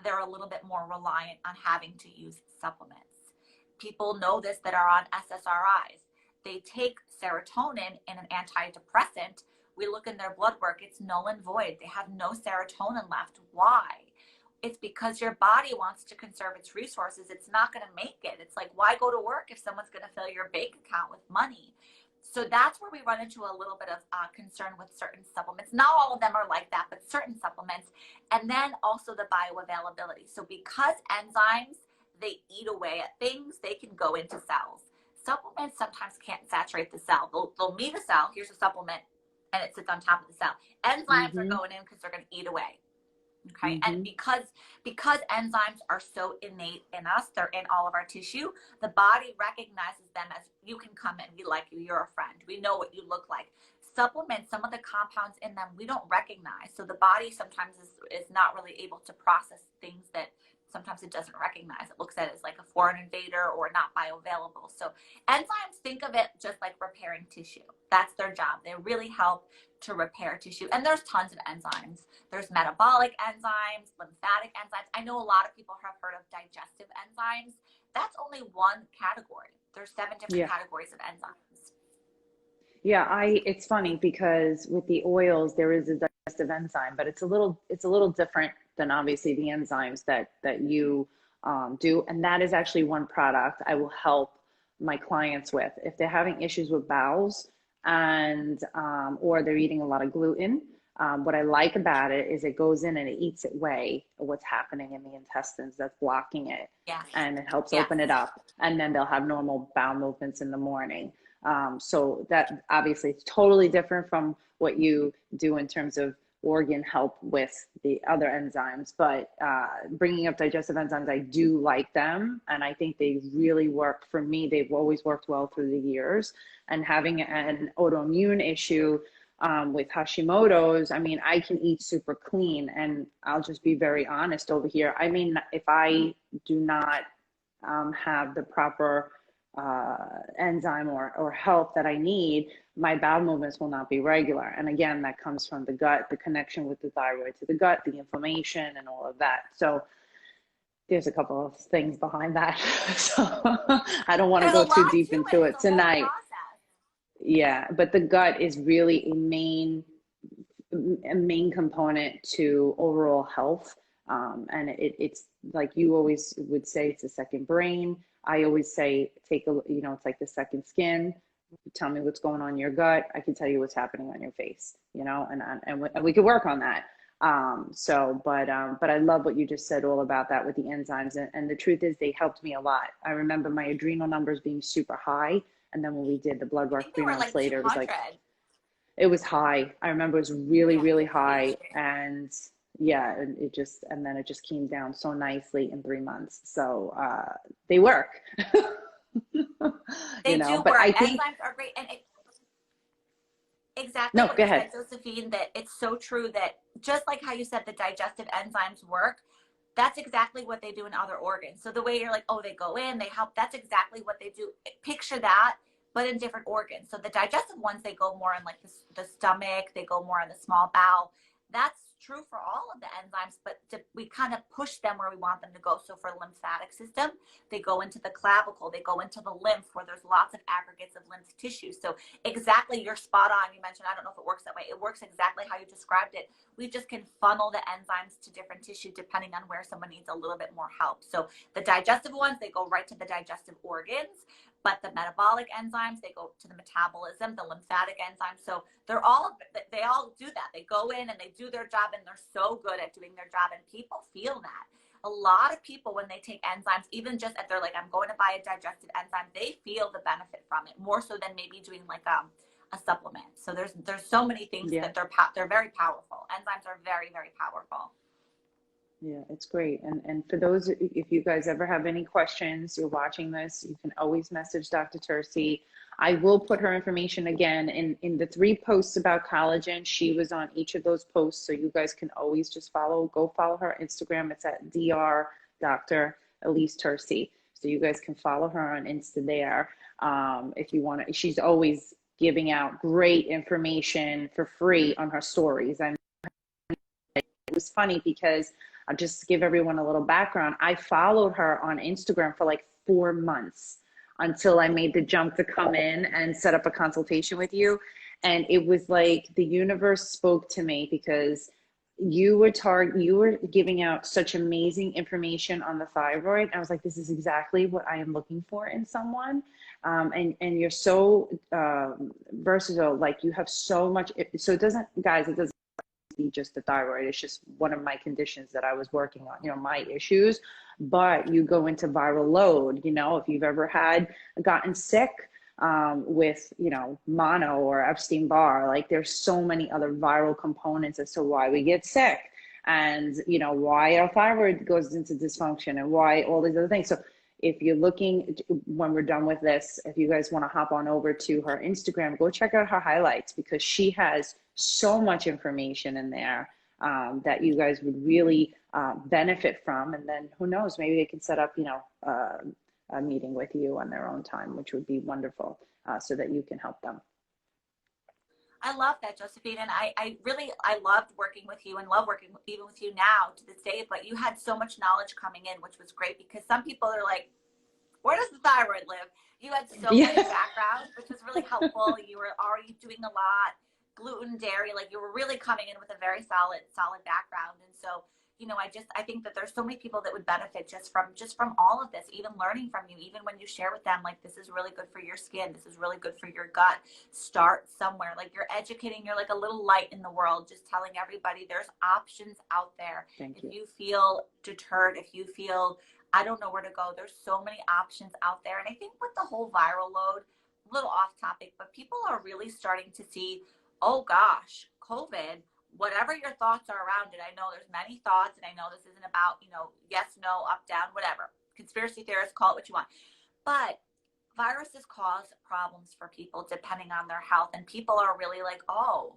they're a little bit more reliant on having to use supplements. People know this that are on SSRIs. They take serotonin in an antidepressant. We look in their blood work, it's null and void. They have no serotonin left. Why? It's because your body wants to conserve its resources. It's not going to make it. It's like, why go to work if someone's going to fill your bank account with money? So that's where we run into a little bit of concern with certain supplements. Not all of them are like that, but certain supplements. And then also the bioavailability. So because enzymes, they eat away at things, they can go into cells. Supplements sometimes can't saturate the cell. They'll meet a cell, here's a supplement, and it sits on top of the cell. Enzymes are going in because they're going to eat away. Okay. And because enzymes are so innate in us, they're in all of our tissue, the body recognizes them as, you can come in, we like you, you're a friend, we know what you look like. Supplements, some of the compounds in them we don't recognize. So the body sometimes is not really able to process things that sometimes it doesn't recognize. It looks at it as like a foreign invader or not bioavailable. So enzymes, think of it just like repairing tissue. That's their job. They really help to repair tissue. And there's tons of enzymes. There's metabolic enzymes, lymphatic enzymes. I know a lot of people have heard of digestive enzymes. That's only one category. There's 7 different categories of enzymes. Yeah, it's funny because with the oils there is a digestive enzyme, but it's a little different than obviously the enzymes that you do. And that is actually one product I will help my clients with if they're having issues with bowels and or they're eating a lot of gluten. What I like about it is it goes in and it eats away what's happening in the intestines that's blocking it. Yes. And it helps open it up. And then they'll have normal bowel movements in the morning. So that obviously is totally different from what you do in terms of organ help with the other enzymes. But bringing up digestive enzymes, I do like them. And I think they really work for me. They've always worked well through the years. And having an autoimmune issue with Hashimoto's, I mean, I can eat super clean. And I'll just be very honest over here. I mean, if I do not have the proper enzyme or health that I need, my bowel movements will not be regular. And again, that comes from the gut, the connection with the thyroid to the gut, the inflammation and all of that. So there's a couple of things behind that. So I don't want to There's a go too lot deep to into it. it It's a whole tonight. process. Yeah, but the gut is really a main component to overall health. And it's like you always would say, it's a second brain. I always say, it's like the second skin. Tell me what's going on in your gut. I can tell you what's happening on your face, and we could work on that. But I love what you just said all about that with the enzymes. And the truth is, they helped me a lot. I remember my adrenal numbers being super high. And then when we did the blood I work think they three were months like later, it was high. I remember it was really, yeah, really it's high. huge. And yeah, and then it just came down so nicely in 3 months. So they work, They do but work. I think, Enzymes are great. And exactly no, what go you ahead. said, Josephine, that it's so true that just like how you said the digestive enzymes work, that's exactly what they do in other organs. So the way you're like, oh, they go in, they help, that's exactly what they do. Picture that, but in different organs. So the digestive ones, they go more in like the stomach, they go more in the small bowel. That's true for all of the enzymes, but we kind of push them where we want them to go. So for lymphatic system, they go into the clavicle, they go into the lymph where there's lots of aggregates of lymph tissue. So exactly, you're spot on. You mentioned, I don't know if it works that way. It works exactly how you described it. We just can funnel the enzymes to different tissue depending on where someone needs a little bit more help. So the digestive ones, they go right to the digestive organs, but the metabolic enzymes, they go to the metabolism, the lymphatic enzymes. So they all do that. They go in and they do their job, and they're so good at doing their job, and people feel that. A lot of people, when they take enzymes, even just if they're like, I'm going to buy a digestive enzyme, they feel the benefit from it more so than maybe doing like a supplement. So there's so many things Yeah. that they're very powerful. Enzymes are very, very powerful. Yeah, it's great. And for those, if you guys ever have any questions, you're watching this, you can always message Dr. Tercy. I will put her information again in the 3 posts about collagen. She was on each of those posts, so you guys can always just go follow her Instagram. It's at Dr. Dr. Elise Tercy. So you guys can follow her on Insta there. If you want to, she's always giving out great information for free on her stories. I mean, it was funny because I'll just give everyone a little background. I followed her on Instagram for like 4 months until I made the jump to come in and set up a consultation with you. And it was like the universe spoke to me because you were giving out such amazing information on the thyroid. I was like, this is exactly what I am looking for in someone. And you're so versatile. Like, you have so much. So it doesn't be just the thyroid. It's just one of my conditions that I was working on, my issues. But you go into viral load, if you've ever gotten sick with, mono or Epstein-Barr, like there's so many other viral components as to why we get sick, and, why our thyroid goes into dysfunction, and why all these other things. So if you're looking, when we're done with this, if you guys want to hop on over to her Instagram, go check out her highlights, because she has so much information in there that you guys would really benefit from. And then who knows, maybe they can set up, a meeting with you on their own time, which would be wonderful, so that you can help them. I love that, Josephine. And I loved working with you and love working even with you now to this day. But you had so much knowledge coming in, which was great, because some people are like, where does the thyroid live? You had so much background, which was really helpful. You were already doing a lot, gluten, dairy, like you were really coming in with a very solid background. And so, I think that there's so many people that would benefit just from all of this, even learning from you, even when you share with them, like, this is really good for your skin. This is really good for your gut. Start somewhere. Like, you're educating, you're like a little light in the world, just telling everybody there's options out there. If you feel deterred, if you feel, I don't know where to go, there's so many options out there. And I think with the whole viral load, a little off topic, but people are really starting to see, oh gosh, COVID, whatever your thoughts are around it. I know there's many thoughts, and I know this isn't about, yes, no, up, down, whatever. Conspiracy theorists, call it what you want. But viruses cause problems for people depending on their health. And people are really like, oh,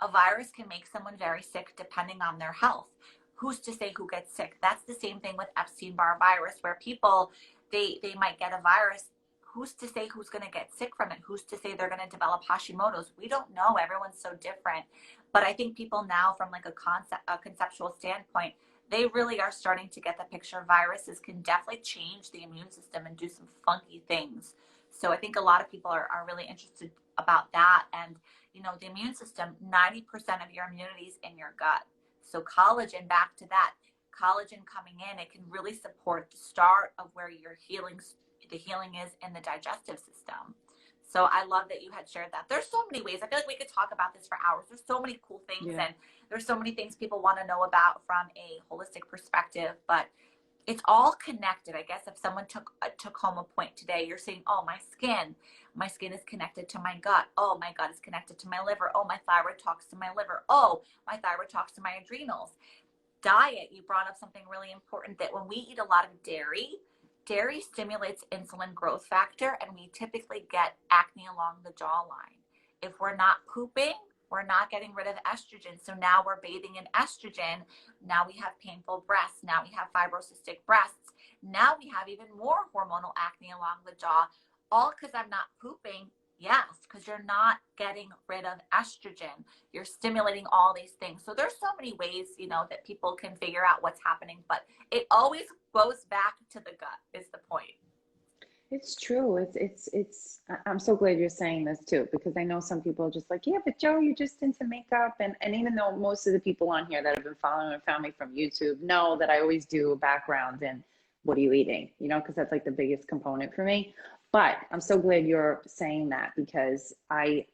a virus can make someone very sick depending on their health. Who's to say who gets sick? That's the same thing with Epstein-Barr virus, where people, they might get a virus. Who's to say who's going to get sick from it? Who's to say they're going to develop Hashimoto's? We don't know. Everyone's so different. But I think people now, from like a conceptual standpoint, they really are starting to get the picture. Viruses can definitely change the immune system and do some funky things. So I think a lot of people are really interested about that. And, you know, the immune system, 90% of your immunity is in your gut. So collagen, back to that, collagen coming in, it can really support the start of where the healing is in the digestive system. So I love that you had shared that. There's so many ways. I feel like we could talk about this for hours. There's so many cool things, Yeah. and there's so many things people want to know about from a holistic perspective, but it's all connected. I guess if someone took home a point today, you're saying, oh, my skin is connected to my gut. Oh, my gut is connected to my liver. Oh, my thyroid talks to my liver. Oh, my thyroid talks to my adrenals. Diet, you brought up something really important, that when we eat a lot of dairy stimulates insulin growth factor, and we typically get acne along the jawline. If we're not pooping, we're not getting rid of estrogen. So now we're bathing in estrogen. Now we have painful breasts. Now we have fibrocystic breasts. Now we have even more hormonal acne along the jaw, all because I'm not pooping. Yes, because you're not getting rid of estrogen. You're stimulating all these things. So there's so many ways, you know, that people can figure out what's happening, but it always goes back to the gut is the point. It's true. I'm so glad you're saying this too, because I know some people are just like, yeah, but Joe, you're just into makeup. And even though most of the people on here that have been following and found me from YouTube know that I always do a background in what are you eating, you know, because that's like the biggest component for me. But I'm so glad you're saying that, because I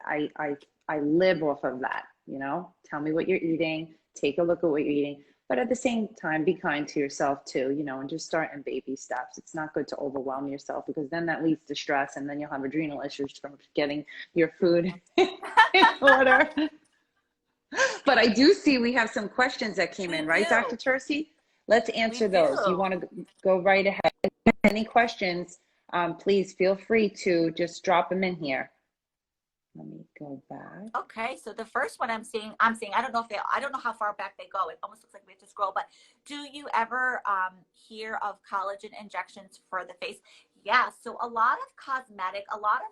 live off of that, you know, tell me what you're eating, take a look at what you're eating. But at the same time, be kind to yourself too, you know, and just start in baby steps. It's not good to overwhelm yourself, because then that leads to stress, and then you'll have adrenal issues from getting your food in order. But I do see we have some questions that came in, right, Dr. Tercy? Let's answer those. You want to go right ahead. Any questions, please feel free to just drop them in here. Let me go back. Okay, so the first one I'm seeing, I don't know how far back they go. It almost looks like we have to scroll, but do you ever hear of collagen injections for the face? Yeah, so a lot of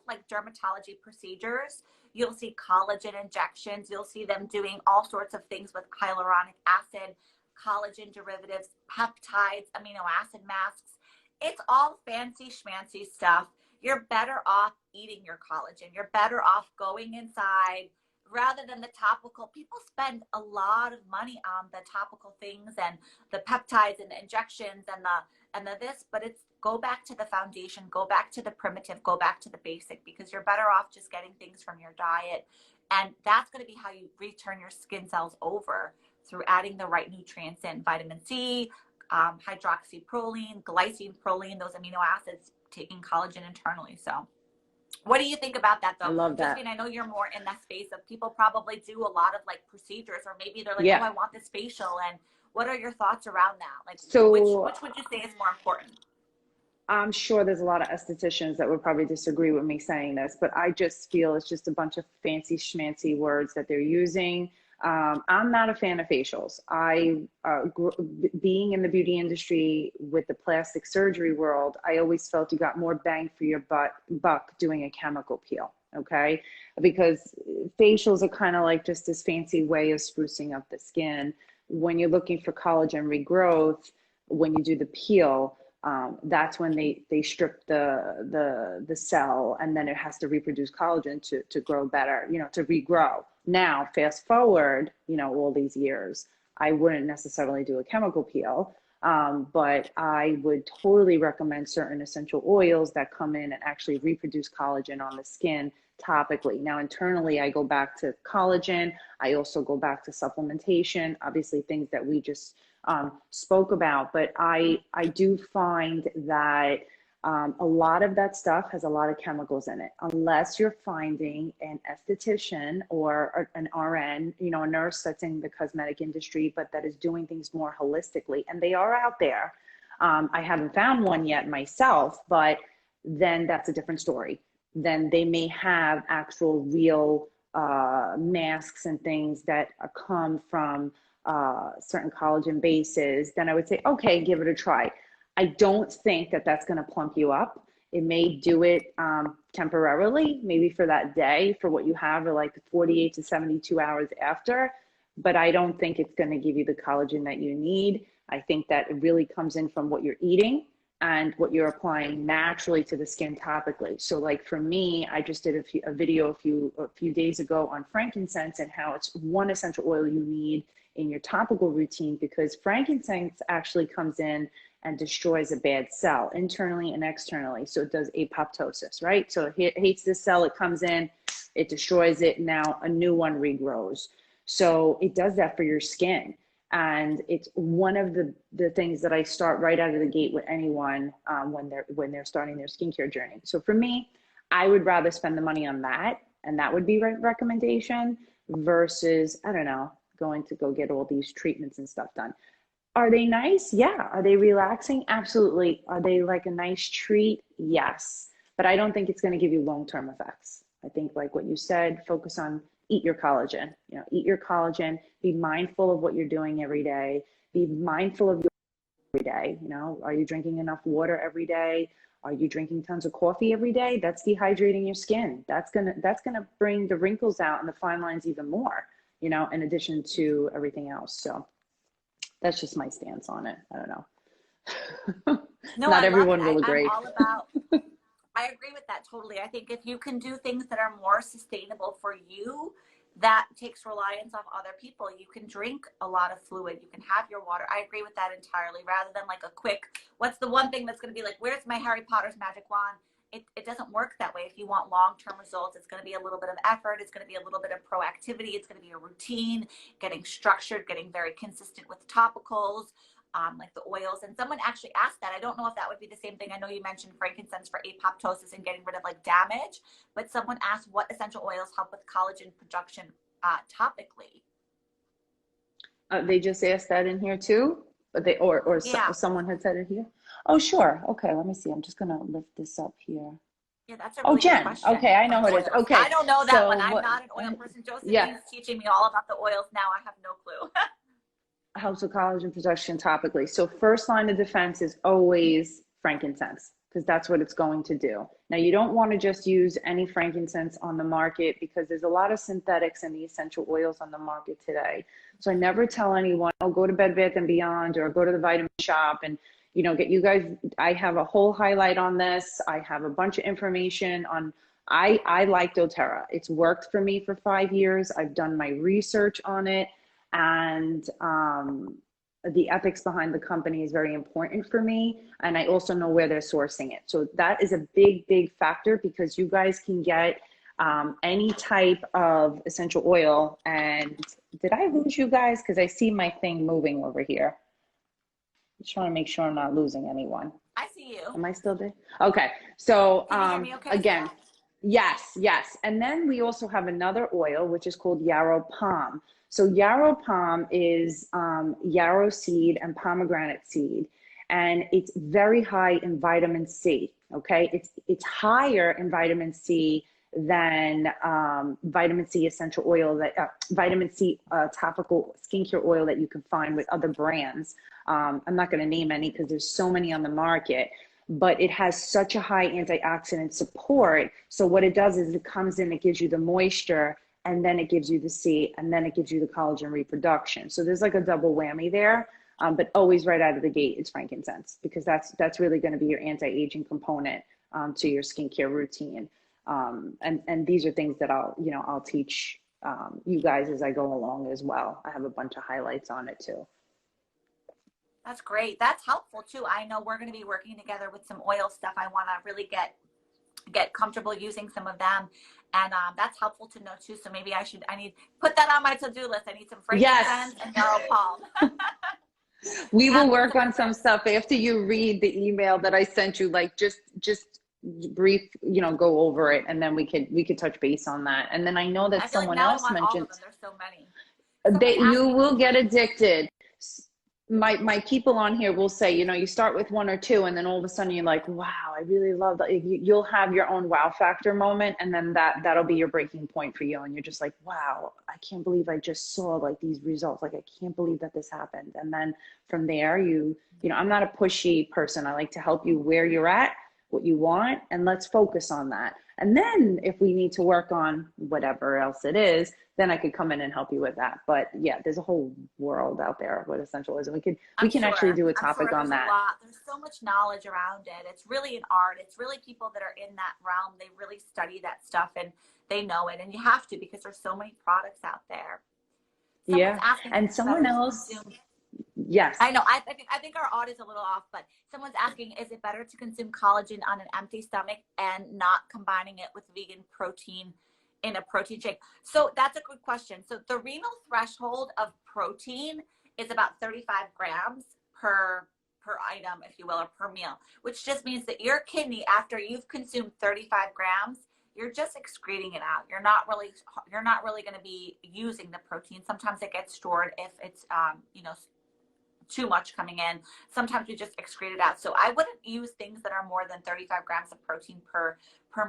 like dermatology procedures, you'll see collagen injections. You'll see them doing all sorts of things with hyaluronic acid, collagen derivatives, peptides, amino acid masks. It's all fancy schmancy stuff. You're better off eating your collagen. You're better off going inside rather than the topical. People spend a lot of money on the topical things and the peptides and the injections and the this, but it's go back to the foundation, go back to the primitive, go back to the basic, because you're better off just getting things from your diet. And that's going to be how you return your skin cells over, through adding the right nutrients in: vitamin C, hydroxyproline, glycine, proline, those amino acids, taking collagen internally. So what do you think about that though? I love that. Justine, I know you're more in that space of people probably do a lot of like procedures, or maybe they're like, yeah. oh, I want this facial. And what are your thoughts around that? Like, so which would you say is more important? I'm sure there's a lot of estheticians that would probably disagree with me saying this, but I just feel it's just a bunch of fancy schmancy words that they're using. I'm not a fan of facials. Being in the beauty industry with the plastic surgery world, I always felt you got more bang for your buck doing a chemical peel, okay? Because facials are kind of like just this fancy way of sprucing up the skin. When you're looking for collagen regrowth, when you do the peel, that's when they strip the cell, and then it has to reproduce collagen to grow better, you know, to regrow. Now, fast forward, you know, all these years, I wouldn't necessarily do a chemical peel, but I would totally recommend certain essential oils that come in and actually reproduce collagen on the skin topically. Now, internally, I go back to collagen. I also go back to supplementation, obviously things that we just spoke about, but I do find that a lot of that stuff has a lot of chemicals in it, unless you're finding an esthetician or an RN, you know, a nurse that's in the cosmetic industry, but that is doing things more holistically. And they are out there. I haven't found one yet myself, but then that's a different story. Then they may have actual real masks and things that come from certain collagen bases. Then I would say, okay, give it a try. I don't think that that's going to plump you up. It may do it temporarily, maybe for that day, for what you have, or like 48 to 72 hours after, but I don't think it's going to give you the collagen that you need. I think that it really comes in from what you're eating and what you're applying naturally to the skin topically. So like for me, I just did a video a few days ago on frankincense and how it's one essential oil you need in your topical routine, because frankincense actually comes in and destroys a bad cell internally and externally. So it does apoptosis, right? So it hates this cell, it comes in, it destroys it, now a new one regrows. So it does that for your skin. And it's one of the things that I start right out of the gate with anyone when they're starting their skincare journey. So for me, I would rather spend the money on that, and that would be recommendation versus, I don't know, going to go get all these treatments and stuff done. Are they nice? Yeah. Are they relaxing? Absolutely. Are they like a nice treat? Yes. But I don't think it's going to give you long-term effects. I think like what you said, focus on eat your collagen, eat your collagen, be mindful of what you're doing every day, be mindful of your every day. Are you drinking enough water every day? Are you drinking tons of coffee every day? That's dehydrating your skin. That's gonna bring the wrinkles out and the fine lines even more, in addition to everything else. So that's just my stance on it. I don't know. No, Not I everyone love it. will agree. I'm all about, I agree with that totally. I think if you can do things that are more sustainable for you, that takes reliance off other people. You can drink a lot of fluid. You can have your water. I agree with that entirely, rather than like a quick, what's the one thing that's going to be like, where's my Harry Potter's magic wand? It doesn't work that way. If you want long-term results, it's going to be a little bit of effort. It's going to be a little bit of proactivity. It's going to be a routine, getting structured, getting very consistent with topicals. Like the oils. And someone actually asked that. I don't know if that would be the same thing. I know you mentioned frankincense for apoptosis and getting rid of like damage, but someone asked what essential oils help with collagen production topically. They just asked that in here too, but Yeah. someone had said it here. Oh, sure. Okay, let me see. I'm just gonna lift this up here. Yeah, that's a really good Jen. question. Okay, I know who it is. Okay, I don't know that so one. I'm not an oil person. Josephine's yeah, teaching me all about the oils now. I have no clue. helps with collagen production topically. So first line of defense is always frankincense, because that's what it's going to do. Now, you don't want to just use any frankincense on the market, because there's a lot of synthetics in the essential oils on the market today. So I never tell anyone, oh, go to Bed Bath & Beyond or go to the vitamin shop and, get you guys. I have a whole highlight on this. I have a bunch of information on, I like doTERRA. It's worked for me for 5 years. I've done my research on it. And the ethics behind the company is very important for me. And I also know where they're sourcing it. So that is a big, big factor, because you guys can get any type of essential oil. And did I lose you guys? Because I see my thing moving over here. Just trying to make sure I'm not losing anyone. I see you. Am I still there? Okay. So Can you hear me okay, again, Scott? yes. And then we also have another oil, which is called yarrow palm. So yarrow palm is yarrow seed and pomegranate seed, and it's very high in vitamin C. Okay, it's higher in vitamin C than vitamin C essential oil, that vitamin C topical skincare oil that you can find with other brands. I'm not going to name any because there's so many on the market, but it has such a high antioxidant support. So what it does is it comes in, it gives you the moisture, and then it gives you the C, and then it gives you the collagen reproduction. So there's like a double whammy there, but always right out of the gate, it's frankincense, because that's really going to be your anti-aging component to your skincare routine. And these are things that I'll teach you guys as I go along as well. I have a bunch of highlights on it too. That's great. That's helpful too. I know we're going to be working together with some oil stuff. I want to really get comfortable using some of them, and that's helpful to know too. So maybe I need put that on my to-do list. I need some frankincense and yarrow palm. We will work on some stuff after you read the email that I sent you. Like just brief, go over it, and then we could touch base on that. And then I know that someone else mentioned there's so many. You will get addicted. My people on here will say, you start with one or two, and then all of a sudden you're like, wow, I really love that. You'll have your own wow factor moment, and then that'll be your breaking point for you. And you're just like, wow, I can't believe I just saw like these results. Like, I can't believe that this happened. And then from there, I'm not a pushy person. I like to help you where you're at, what you want, and let's focus on that. And then if we need to work on whatever else it is, then I could come in and help you with that. But yeah, there's a whole world out there of what essential is. And we can actually do a topic on that. There's so much knowledge around it. It's really an art. It's really people that are in that realm. They really study that stuff and they know it. And you have to, because there's so many products out there. Yeah. And someone else. Yes. I know. I think our audio's a little off, but someone's asking, is it better to consume collagen on an empty stomach and not combining it with vegan protein in a protein shake? So that's a good question. So the renal threshold of protein is about 35 grams per item, if you will, or per meal, which just means that your kidney, after you've consumed 35 grams, you're just excreting it out. You're not really going to be using the protein. Sometimes it gets stored if it's, too much coming in. Sometimes we just excrete it out. So I wouldn't use things that are more than 35 grams of protein per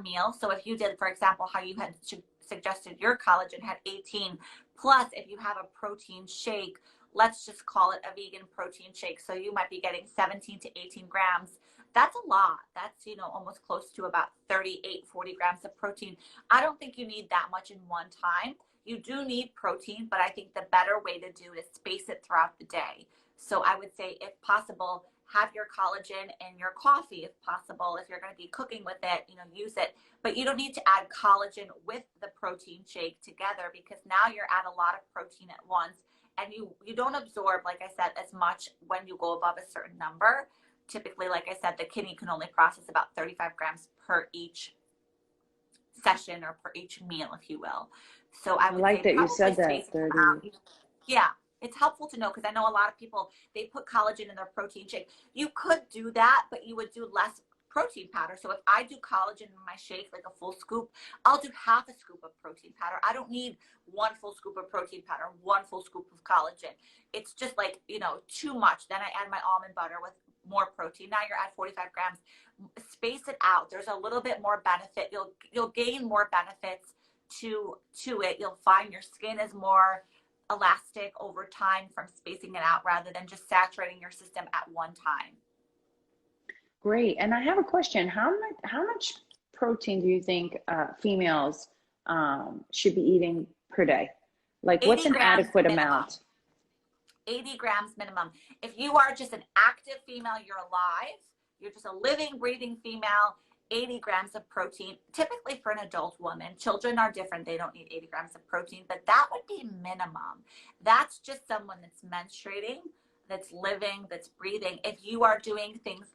meal. So if you did, for example, how you had suggested your collagen had 18, plus if you have a protein shake, let's just call it a vegan protein shake. So you might be getting 17 to 18 grams. That's a lot. That's, almost close to about 38, 40 grams of protein. I don't think you need that much in one time. You do need protein, but I think the better way to do it is space it throughout the day. So I would say, if possible, have your collagen in your coffee, if possible. If you're going to be cooking with it, use it. But you don't need to add collagen with the protein shake together, because now you're at a lot of protein at once. And you don't absorb, like I said, as much when you go above a certain number. Typically, like I said, the kidney can only process about 35 grams per each session or per each meal, if you will. So I would like say that you said that 30. Yeah. It's helpful to know, because I know a lot of people, they put collagen in their protein shake. You could do that, but you would do less protein powder. So if I do collagen in my shake, like a full scoop, I'll do half a scoop of protein powder. I don't need one full scoop of protein powder, one full scoop of collagen. It's just like, too much. Then I add my almond butter with more protein. Now you're at 45 grams. Space it out. There's a little bit more benefit. You'll gain more benefits to it. You'll find your skin is more elastic over time from spacing it out, rather than just saturating your system at one time. Great. And I have a question. How much protein do you think females should be eating per day? Like, what's an adequate amount? 80 grams minimum. If you are just an active female, you're alive, you're just a living, breathing female, 80 grams of protein, typically for an adult woman. Children are different. They don't need 80 grams of protein, but that would be minimum. That's just someone that's menstruating, that's living, that's breathing. If you are doing things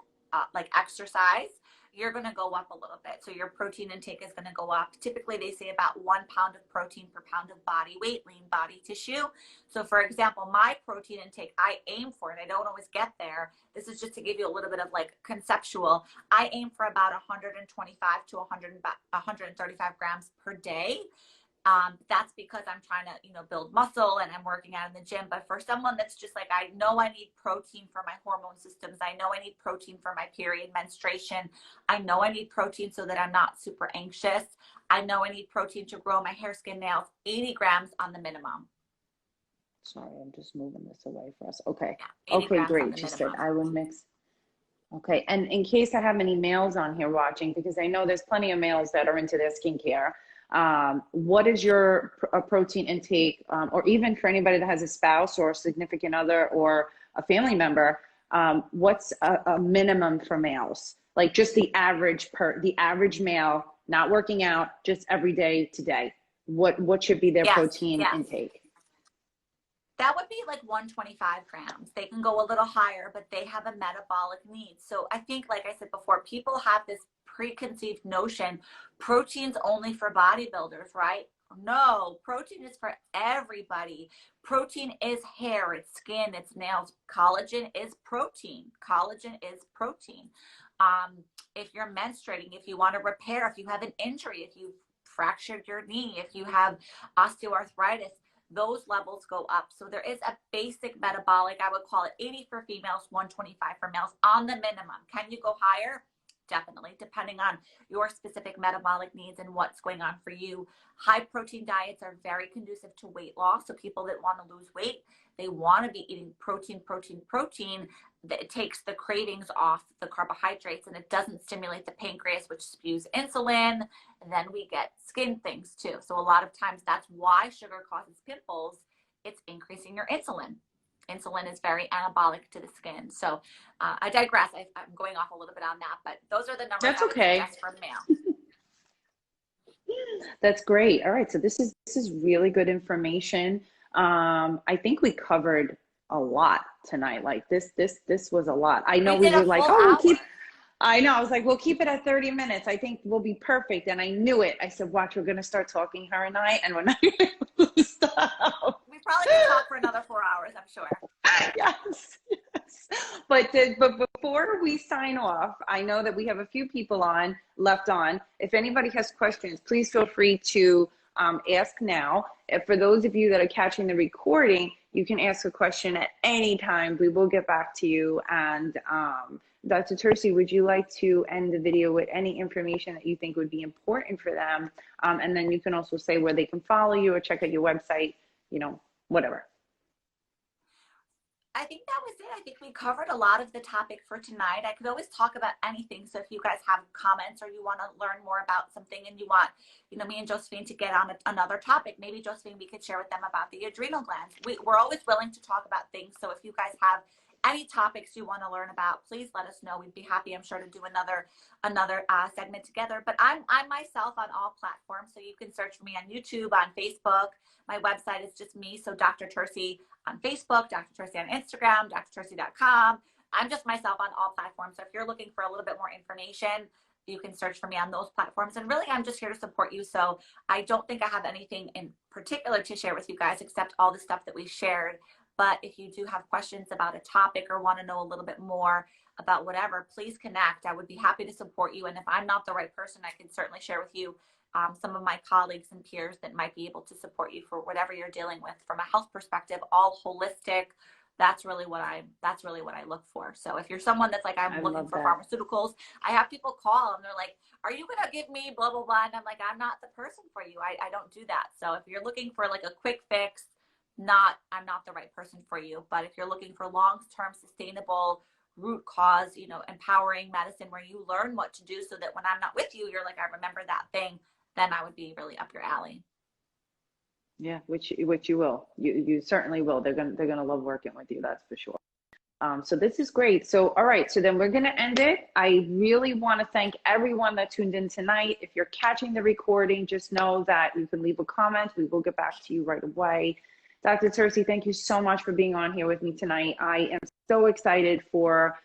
like exercise, you're going to go up a little bit. So your protein intake is going to go up. Typically, they say about 1 pound of protein per pound of body weight, lean body tissue. So for example, my protein intake, I aim for it. I don't always get there. This is just to give you a little bit of like conceptual. I aim for about 125 to 135 grams per day. That's because I'm trying to, build muscle and I'm working out in the gym. But for someone that's just like, I know I need protein for my hormone systems. I know I need protein for my period, menstruation. I know I need protein so that I'm not super anxious. I know I need protein to grow my hair, skin, nails, 80 grams on the minimum. Sorry, I'm just moving this away for us. Okay. Yeah, okay, great. Just said I will mix. Okay. And in case I have any males on here watching, because I know there's plenty of males that are into their skincare. What is your protein intake, or even for anybody that has a spouse or a significant other or a family member, what's a minimum for males? Like just the average male, not working out, just every day to day. What should be their protein intake? That would be like 125 grams. They can go a little higher, but they have a metabolic need. So I think, like I said before, people have this preconceived notion, protein's only for bodybuilders, right? No, protein is for everybody. Protein is hair, it's skin, it's nails. Collagen is protein. Collagen is protein. If you're menstruating, if you want to repair, if you have an injury, if you've fractured your knee, if you have osteoarthritis, those levels go up. So there is a basic metabolic, I would call it 80 for females, 125 for males on the minimum. Can you go higher? Definitely, depending on your specific metabolic needs and what's going on for you. High protein diets are very conducive to weight loss. So people that want to lose weight, they want to be eating protein, protein, protein. it takes the cravings off the carbohydrates, and it doesn't stimulate the pancreas, which spews insulin. And then we get skin things too. So a lot of times that's why sugar causes pimples. It's increasing your insulin. Insulin is very anabolic to the skin. So I digress. I'm going off a little bit on that, but those are the numbers That's I would okay. suggest for male. That's great. All right. So this is really good information. I think we covered a lot tonight. Like this was a lot. I know we did a were like, full oh, we'll hour. keep, I know. I was like, we'll keep it at 30 minutes. I think we'll be perfect. And I knew it. I said, watch, we're going to start talking, her and I, and we're not going to stop. We probably could talk for another 4 hours, I'm sure. Yes, yes. But before we sign off, I know that we have a few people left on. If anybody has questions, please feel free to ask now. If for those of you that are catching the recording, you can ask a question at any time. We will get back to you. And Dr. Tercy, would you like to end the video with any information that you think would be important for them? And then you can also say where they can follow you or check out your website, you know, whatever. I think that was it. I think we covered a lot of the topic for tonight. I could always talk about anything. So if you guys have comments or you want to learn more about something and you want, you know, me and Josephine to get on another topic, maybe Josephine, we could share with them about the adrenal glands. We're always willing to talk about things. So if you guys have any topics you want to learn about, please let us know. We'd be happy, I'm sure, to do another segment together. But I'm myself on all platforms. So you can search for me on YouTube, on Facebook. My website is just me. So Dr. Tercy on Facebook, Dr. Tercy on Instagram, drtercy.com. I'm just myself on all platforms. So if you're looking for a little bit more information, you can search for me on those platforms. And really, I'm just here to support you. So I don't think I have anything in particular to share with you guys except all the stuff that we shared. But if you do have questions about a topic or want to know a little bit more about whatever, please connect. I would be happy to support you. And if I'm not the right person, I can certainly share with you some of my colleagues and peers that might be able to support you for whatever you're dealing with from a health perspective, all holistic. That's really what I look for. So if you're someone that's like, I'm looking for pharmaceuticals, I have people call and they're like, are you going to give me blah, blah, blah? And I'm like, I'm not the person for you. I don't do that. So if you're looking for like a quick fix, I'm not the right person for you. But if you're looking for long-term sustainable root cause, you know, empowering medicine where you learn what to do so that when I'm not with you, you're like, I remember that thing, then I would be really up your alley. Yeah, which you will. You certainly will. They're gonna love working with you. That's for sure. So this is great. So all right. So then we're gonna end it. I really want to thank everyone that tuned in tonight. If you're catching the recording, just know that you can leave a comment. We will get back to you right away. Dr. Tercy, thank you so much for being on here with me tonight. I am so excited for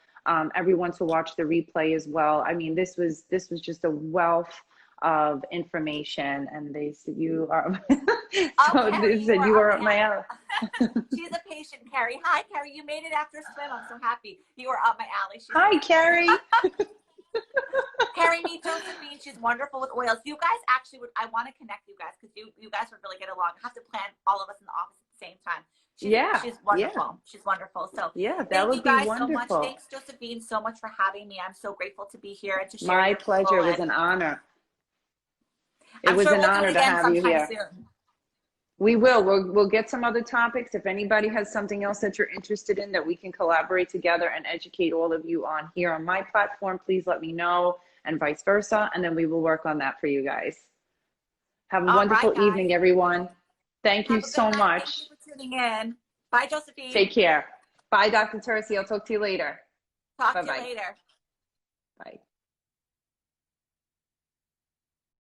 everyone to watch the replay as well. I mean, this was just a wealth of information, and they said you are so they said you are up my alley. She's a patient, Carrie. Hi, Carrie. You made it after swim. I'm so happy. You are up my alley. Hi, Carrie. Carrie, meet Josephine. She's wonderful with oils. You guys actually I want to connect you guys because you guys would really get along. I have to plan all of us in the office at the same time. She's wonderful. Yeah. She's wonderful. So yeah, that would be wonderful. So much. Thanks, Josephine, so much for having me. I'm so grateful to be here and to share. My pleasure. It was an honor. It was an honor to have you here. Soon. We will. We'll get some other topics. If anybody has something else that you're interested in that we can collaborate together and educate all of you on here on my platform, please let me know, and vice versa. And then we will work on that for you guys. Have a wonderful evening, everyone. Thank you so much. Thank you for tuning in. Bye, Josephine. Take care. Bye, Dr. Tercy. I'll talk to you later. Talk to you later. Bye.